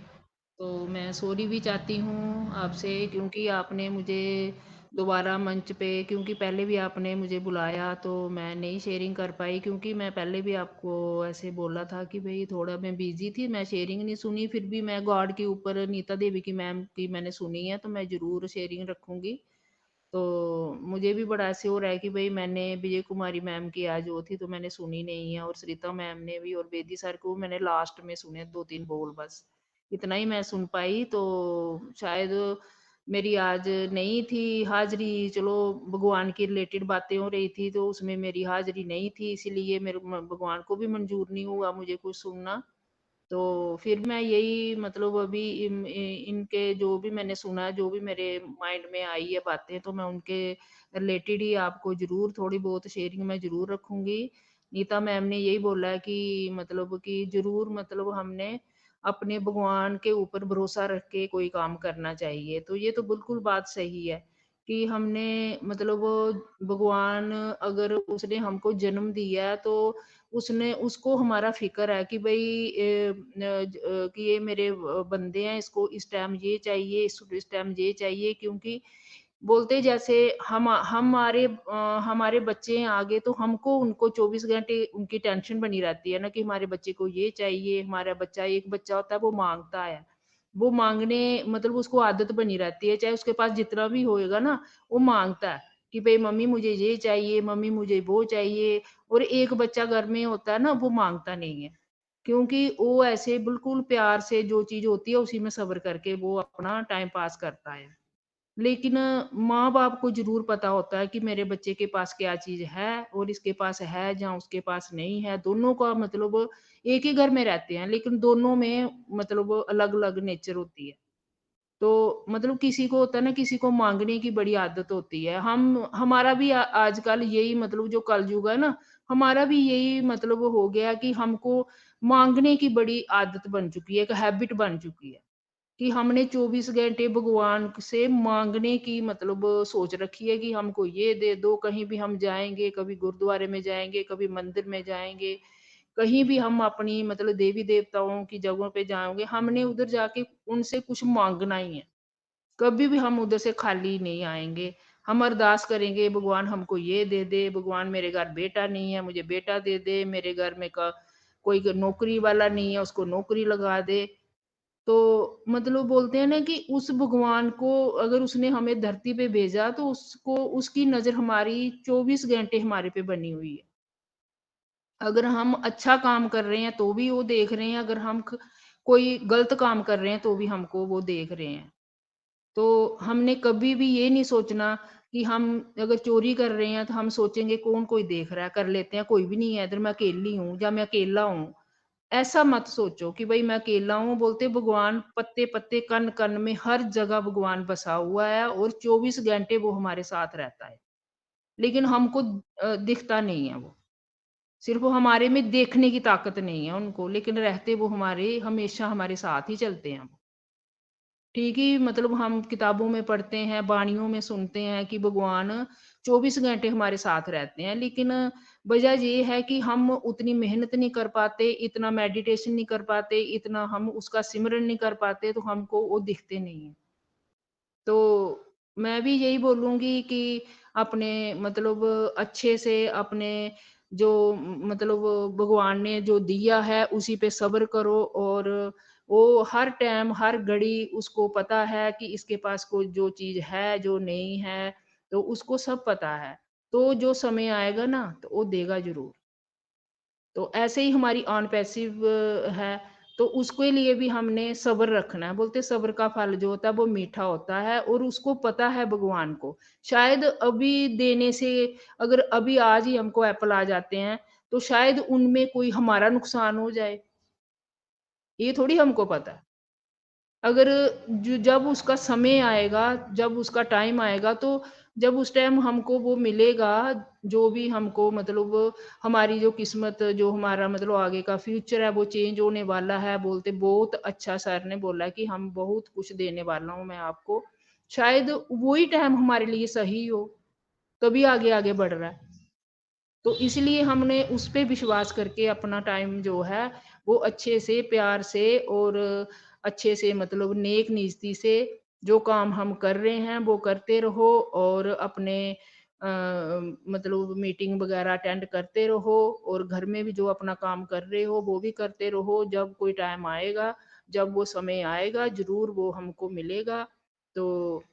तो मैं सॉरी भी चाहती हूँ आपसे क्योंकि आपने मुझे दोबारा मंच पे, क्योंकि पहले भी आपने मुझे बुलाया तो मैं नहीं शेयरिंग कर पाई, क्योंकि मैं पहले भी आपको ऐसे बोला था कि भाई थोड़ा मैं बिजी थी, मैं शेयरिंग नहीं सुनी। फिर भी मैं गॉड के ऊपर नीता देवी की मैम की मैंने सुनी है तो मैं ज़रूर शेयरिंग रखूँगी। तो मुझे भी बड़ा ऐसे हो रहा है कि भाई मैंने विजय कुमारी मैम की आज वो थी तो मैंने सुनी नहीं है, और सरिता मैम ने भी, और बेदी सर को मैंने लास्ट में सुने 2-3 बोल, बस इतना ही मैं सुन पाई। तो शायद मेरी आज नहीं थी हाजिरी, चलो भगवान की रिलेटेड बातें हो रही थी तो उसमें मेरी हाजिरी नहीं थी, इसीलिए मेरे भगवान को भी मंजूर नहीं हुआ मुझे कुछ सुनना। तो फिर मैं यही मतलब अभी इनके जो भी मैंने सुना, जो भी मेरे माइंड में आई है बातें, तो मैं उनके रिलेटेड ही आपको ज़रूर थोड़ी बहुत शेयरिंग मैं ज़रूर रखूँगी। नीता मैम ने यही बोला है कि मतलब कि ज़रूर मतलब हमने अपने भगवान के ऊपर भरोसा रख के कोई काम करना चाहिए। तो ये तो बिल्कुल बात सही है कि हमने मतलब भगवान अगर उसने हमको जन्म दिया है तो उसने उसको हमारा फ़िक्र है कि भई कि ये मेरे बंदे हैं, इसको इस टाइम ये चाहिए, इस टाइम ये चाहिए, क्योंकि बोलते जैसे हमारे बच्चे हैं आगे, तो हमको उनको 24 घंटे उनकी टेंशन बनी रहती है ना कि हमारे बच्चे को ये चाहिए। हमारा बच्चा, एक बच्चा होता है वो माँगता है। वो माँगने मतलब उसको आदत बनी रहती है, चाहे उसके पास जितना भी होएगा ना, वो माँगता है कि भई मम्मी मुझे ये चाहिए, मम्मी मुझे वो चाहिए। और एक बच्चा घर में होता है ना, वो माँगता नहीं है। क्योंकि वो ऐसे बिल्कुल प्यार से जो चीज़ होती है उसी में सब्र करके वो अपना टाइम पास करता है। लेकिन माँ-बाप को ज़रूर पता होता है कि मेरे बच्चे के पास क्या चीज़ है और इसके पास है या उसके पास नहीं है। दोनों का मतलब एक ही घर में रहते हैं, लेकिन दोनों में मतलब अलग-अलग नेचर होती है। तो मतलब किसी को होता है ना, किसी को माँगने की बड़ी आदत होती है। हमारा भी आजकल यही मतलब जो कलयुग है ना, हमारा भी यही मतलब हो गया कि हमको माँगने की बड़ी आदत बन चुकी है, एक हैबिट बन चुकी है। कि हमने 24 घंटे भगवान से माँगने की मतलब सोच रखी है कि हमको ये दे दो। कहीं भी हम जाएँगे, कभी गुरुद्वारे में जाएँगे, कभी मंदिर में जाएँगे, कहीं भी हम अपनी मतलब देवी-देवताओं की जगहों पे जाओगे, हमने उधर जाके उनसे कुछ माँगना ही है। कभी भी हम उधर से खाली नहीं आएँगे। हम अरदास करेंगे, भगवान हमको ये दे दे, भगवान मेरे घर बेटा नहीं है, मुझे बेटा दे दे, मेरे घर में कोई नौकरी वाला नहीं है, उसको नौकरी लगा दे। तो मतलब बोलते हैं ना कि उस भगवान को अगर उसने हमें धरती पे भेजा, तो उसको उसकी नज़र हमारी 24 घंटे हमारे पे बनी हुई है। अगर हम अच्छा काम कर रहे हैं तो भी वो देख रहे हैं, अगर हम कोई गलत काम कर रहे हैं तो भी हमको वो देख रहे हैं। तो हमने कभी भी ये नहीं सोचना कि हम अगर चोरी कर रहे हैं तो हम सोचेंगे कौन कोई देख रहा है, कर लेते हैं, कोई भी नहीं है इधर, मैं अकेली हूँ या मैं अकेला हूँ। ऐसा मत सोचो कि भई मैं अकेला हूँ, बोलते भगवान पत्ते-पत्ते, कण-कण में हर जगह भगवान बसा हुआ है और 24 घंटे वो हमारे साथ रहता है। लेकिन हमको दिखता नहीं है वो। सिर्फ़ वो हमारे में देखने की ताकत नहीं है उनको, लेकिन रहते वो हमारे हमेशा हमारे साथ ही चलते हैं वो। ठीक ही मतलब हम किताबों में पढ़ते हैं, वाणियों में सुनते हैं कि भगवान 24 घंटे हमारे साथ रहते हैं, लेकिन वजह ये है कि हम उतनी मेहनत नहीं कर पाते, इतना मेडिटेशन नहीं कर पाते, इतना हम उसका सिमरन नहीं कर पाते, तो हमको वो दिखते नहीं हैं। तो मैं भी यही बोलूँगी कि अपने मतलब अच्छे से अपने जो मतलब भगवान ने जो दिया है उसी पे सब्र करो, और वो हर टाइम हर घड़ी उसको पता है कि इसके पास कोई जो चीज़ है, जो नहीं है, तो उसको सब पता है। तो जो समय आएगा ना तो वो देगा ज़रूर। तो ऐसे ही हमारी ऑन पैसिव है, तो उसके लिए भी हमने सब्र रखना है। बोलते सब्र का फल जो होता है वो मीठा होता है, और उसको पता है भगवान को। शायद अभी देने से, अगर अभी आज ही हमको एप्पल आ जाते हैं, तो शायद उनमें कोई हमारा नुकसान हो जाए, ये थोड़ी हमको पता है। अगर जब उसका समय आएगा, जब उसका टाइम आएगा, तो जब उस टाइम हमको वो मिलेगा, जो भी हमको मतलब हमारी जो किस्मत, जो हमारा मतलब आगे का फ्यूचर है वो चेंज होने वाला है। बोलते बहुत अच्छा सर ने बोला कि हम बहुत कुछ देने वाला हूँ मैं आपको। शायद वही टाइम हमारे लिए सही हो, तभी आगे-आगे बढ़ रहा है। तो इसलिए हमने उस पे विश्वास करके अपना टाइम जो है वो अच्छे से, प्यार से और अच्छे से मतलब नेक नीयती से जो काम हम कर रहे हैं वो करते रहो, और अपने मतलब मीटिंग वगैरह अटेंड करते रहो, और घर में भी जो अपना काम कर रहे हो वो भी करते रहो। जब कोई टाइम आएगा, जब वो समय आएगा, ज़रूर वो हमको मिलेगा। तो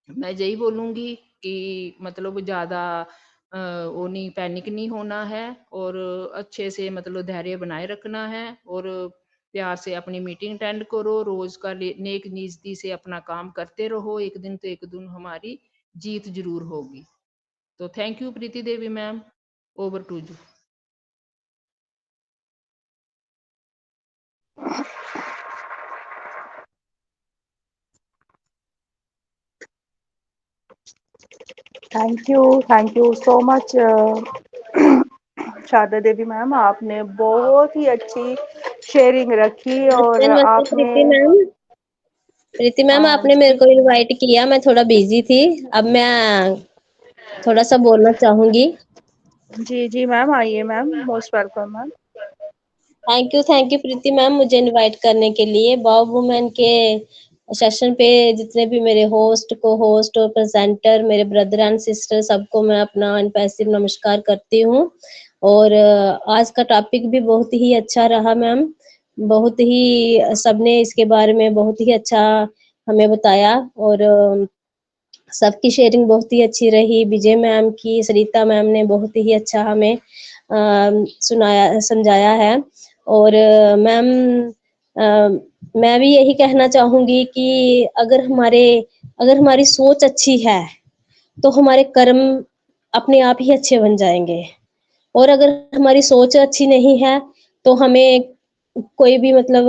मैं यही बोलूँगी कि मतलब ज़्यादा वो नहीं, पैनिक नहीं होना है, और अच्छे से मतलब धैर्य बनाए रखना है, और प्यार से अपनी मीटिंग अटेंड करो, रोज़ का नेक नियति से अपना काम करते रहो, एक दिन तो एक दिन हमारी जीत ज़रूर होगी। तो thank you Preeti Devi ma'am, over to you. Thank you so much Sharada Devi ma'am, आपने बहुत ही अच्छी शेयरिंग रखी और नमस्ते नमस्ते आपने प्रीति मैम आपने मेरे जी को इनवाइट किया, मैं थोड़ा बिजी थी। अब मैं थोड़ा सा बोलना चाहूंगी। जी जी मैम, आइए ma'am, most welcome ma'am. Thank you Preeti ma'am मुझे इनवाइट करने के लिए। वाव वुमेन के सेशन पे जितने भी मेरे होस्ट को होस्ट और प्रेजेंटर, मेरे ब्रदर एंड सिस्टर, सबको मैं अपना अनपैसिव नमस्कार करती हूँ। और आज का टॉपिक भी बहुत ही अच्छा रहा मैम। बहुत ही सबने इसके बारे में बहुत ही अच्छा हमें बताया और सबकी शेयरिंग बहुत ही अच्छी रही। विजय मैम की, सरिता मैम ने बहुत ही अच्छा हमें सुनाया समझाया है। और मैम मैं भी यही कहना चाहूंगी कि अगर हमारी सोच अच्छी है तो हमारे कर्म अपने आप ही अच्छे बन जाएंगे। और अगर हमारी सोच अच्छी नहीं है तो हमें कोई भी मतलब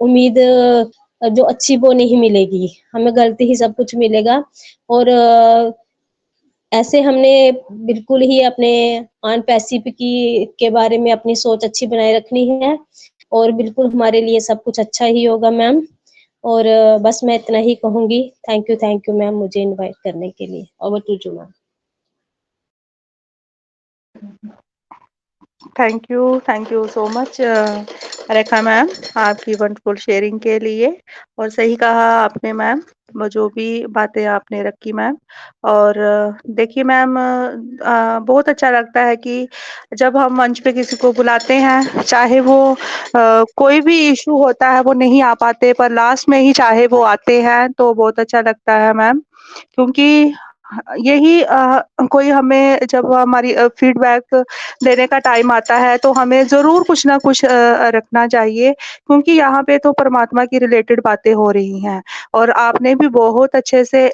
उम्मीद जो अच्छी वो नहीं मिलेगी, हमें गलती ही सब कुछ मिलेगा। और ऐसे हमने बिल्कुल ही अपने आन पैसिव की के बारे में अपनी सोच अच्छी बनाए रखनी है और बिल्कुल हमारे लिए सब कुछ अच्छा ही होगा मैम। और बस मैं इतना ही कहूंगी। थैंक यू मैम मुझे इनवाइट करने के लिए। Over to you ma'am. Thank you so much Rekha ma'am, आपकी वंडरफुल शेयरिंग के लिए। और सही कहा आपने मैम, वो जो भी बातें आपने रखी मैम। और देखिए मैम, बहुत अच्छा लगता है कि जब हम मंच पे किसी को बुलाते हैं, चाहे वो कोई भी इशू होता है वो नहीं आ पाते, पर लास्ट में ही चाहे वो आते हैं तो बहुत अच्छा लगता है मैम। क्योंकि यही कोई हमें जब हमारी फीडबैक देने का टाइम आता है तो हमें ज़रूर कुछ ना कुछ रखना चाहिए, क्योंकि यहाँ पे तो परमात्मा की रिलेटेड बातें हो रही हैं। और आपने भी बहुत अच्छे से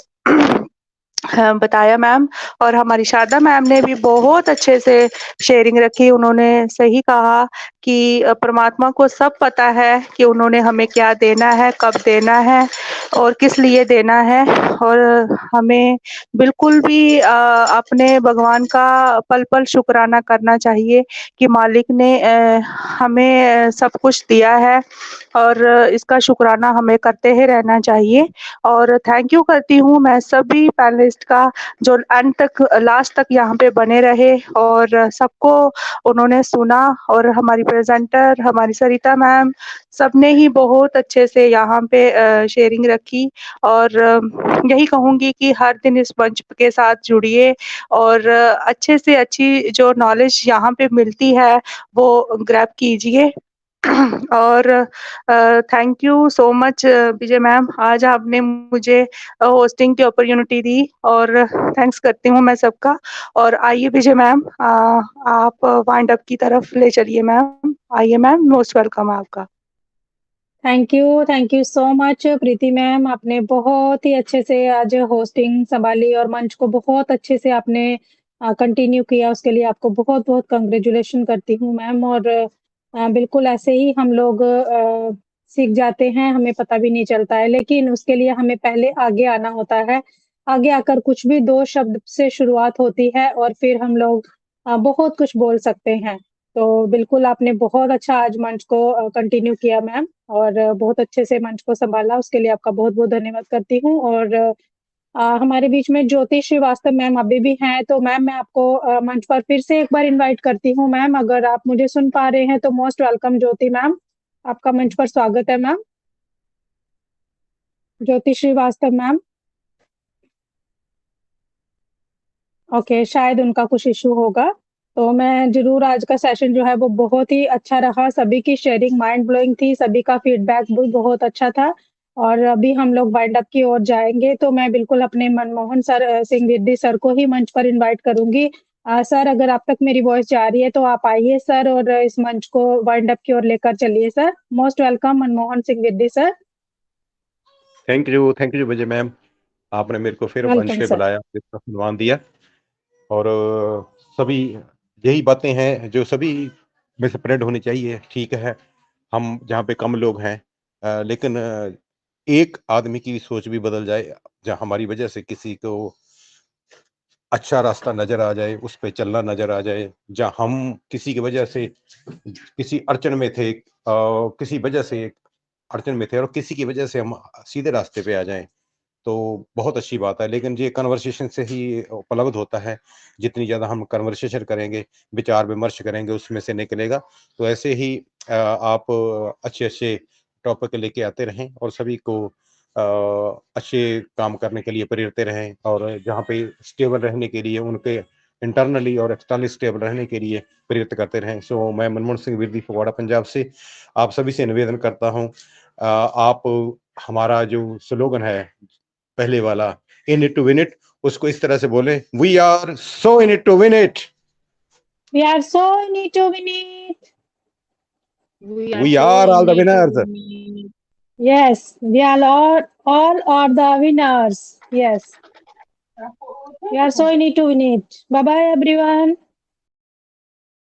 हाँ, बताया मैम। और हमारी शारदा मैम ने भी बहुत अच्छे से शेयरिंग रखी। उन्होंने सही कहा कि परमात्मा को सब पता है कि उन्होंने हमें क्या देना है, कब देना है और किस लिए देना है। और हमें बिल्कुल भी अपने भगवान का पल-पल शुक्राना करना चाहिए कि मालिक ने हमें सब कुछ दिया है और इसका शुक्राना हमें करते ही रहना चाहिए। और थैंक यू करती हूँ मैं सभी पैनलिस्ट का, जो अंत तक लास्ट तक यहाँ पे बने रहे और सबको उन्होंने सुना। और हमारी प्रेजेंटर हमारी सरिता मैम, सबने ही बहुत अच्छे से यहाँ पे शेयरिंग रखी। और यही कहूँगी कि हर दिन इस मंच के साथ जुड़िए और अच्छे से अच्छी जो नॉलेज यहाँ पे मिलती है वो ग्रैब कीजिए। और thank you so much Vijay ma'am, आज आपने मुझे होस्टिंग की अपॉर्चुनिटी दी और थैंक्स करती हूँ मैं सबका। और आइए विजय मैम, आप वाइंड अप की तरफ ले चलिए मैम। आइए मैम, मोस्ट वेलकम आपका। Thank you so much Preeti ma'am. आपने बहुत ही अच्छे से आज होस्टिंग संभाली और मंच को बहुत अच्छे से आपने कंटिन्यू किया, उसके लिए आपको बहुत-बहुत कांग्रेचुलेशन करती हूँ मैम। और बिल्कुल ऐसे ही हम लोग सीख जाते हैं, हमें पता भी नहीं चलता है, लेकिन उसके लिए हमें पहले आगे आना होता है। आगे आकर कुछ भी 2 शब्द से शुरुआत होती है और फिर हम लोग बहुत कुछ बोल सकते हैं। तो बिल्कुल आपने बहुत अच्छा आज मंच को कंटिन्यू किया मैम और बहुत अच्छे से मंच को सँभाला, उसके लिए आपका बहुत-बहुत धन्यवाद करती हूँ। और हमारे बीच में ज्योति श्रीवास्तव मैम अभी भी हैं, तो मैम मैं आपको मंच पर फिर से एक बार इनवाइट करती हूँ मैम, अगर आप मुझे सुन पा रहे हैं तो मोस्ट वेलकम ज्योति मैम, आपका मंच पर स्वागत है ma'am. Jyoti Srivastava ma'am. Okay, शायद उनका कुछ इश्यू होगा। तो मैं ज़रूर आज का सेशन जो है वो बहुत ही अच्छा रहा, सभी की शेयरिंग माइंड ब्लोइंग थी, सभी का फीडबैक भी बहुत अच्छा था। और अभी हम लोग वाइंड अप की ओर जाएँगे, तो मैं बिल्कुल अपने मनमोहन सिंह रिद्धि सर को ही मंच पर इनवाइट करूँगी। सर अगर आप तक मेरी वॉइस जा रही है तो आप आइए सर और इस मंच को वाइंड अप की ओर लेकर चलिए sir. Most welcome Manmohan Singh Riddhi sir. Thank you Vijay ma'am, आपने मेरे को फिर मंच वेलकम पे सर। बुलाया, इसका सम्मान दिया। और सभी यही बातें हैं जो सभी में स्प्रेड होनी चाहिए। ठीक है, हम जहाँ पे कम लोग हैं, लेकिन एक आदमी की सोच भी बदल जाए, जहाँ हमारी वजह से किसी को अच्छा रास्ता नजर आ जाए, उस पे चलना नजर आ जाए। जहाँ हम किसी की वजह से किसी अड़चन में थे, किसी वजह से अड़चन में थे और किसी की वजह से हम सीधे रास्ते पे आ जाएं, तो बहुत अच्छी बात है। लेकिन ये कन्वर्सेशन से ही उपलब्ध होता है। जितनी ज़्यादा हम कन्वर्सेशन करेंगे, विचार विमर्श करेंगे, उसमें से निकलेगा। तो ऐसे ही आप अच्छे-अच्छे टॉपिक लेके आते रहें और सभी को अच्छे काम करने के लिए प्रेरते रहें और जहाँ पे स्टेबल रहने के लिए उनके इंटरनली और एक्सटर्नली स्टेबल रहने के लिए प्रेरित करते रहें। सो मैं मनमोहन सिंह विरदी फगवाड़ा पंजाब से आप सभी से निवेदन करता हूँ, आप हमारा जो स्लोगन है पहले वाला, in it to win it, उसको इस तरह से बोले, we are so in it to win it, We are so in it to win it. We are all the winners. Yes, we are all are the winners. Yes, we are so in it to win it. Bye bye everyone.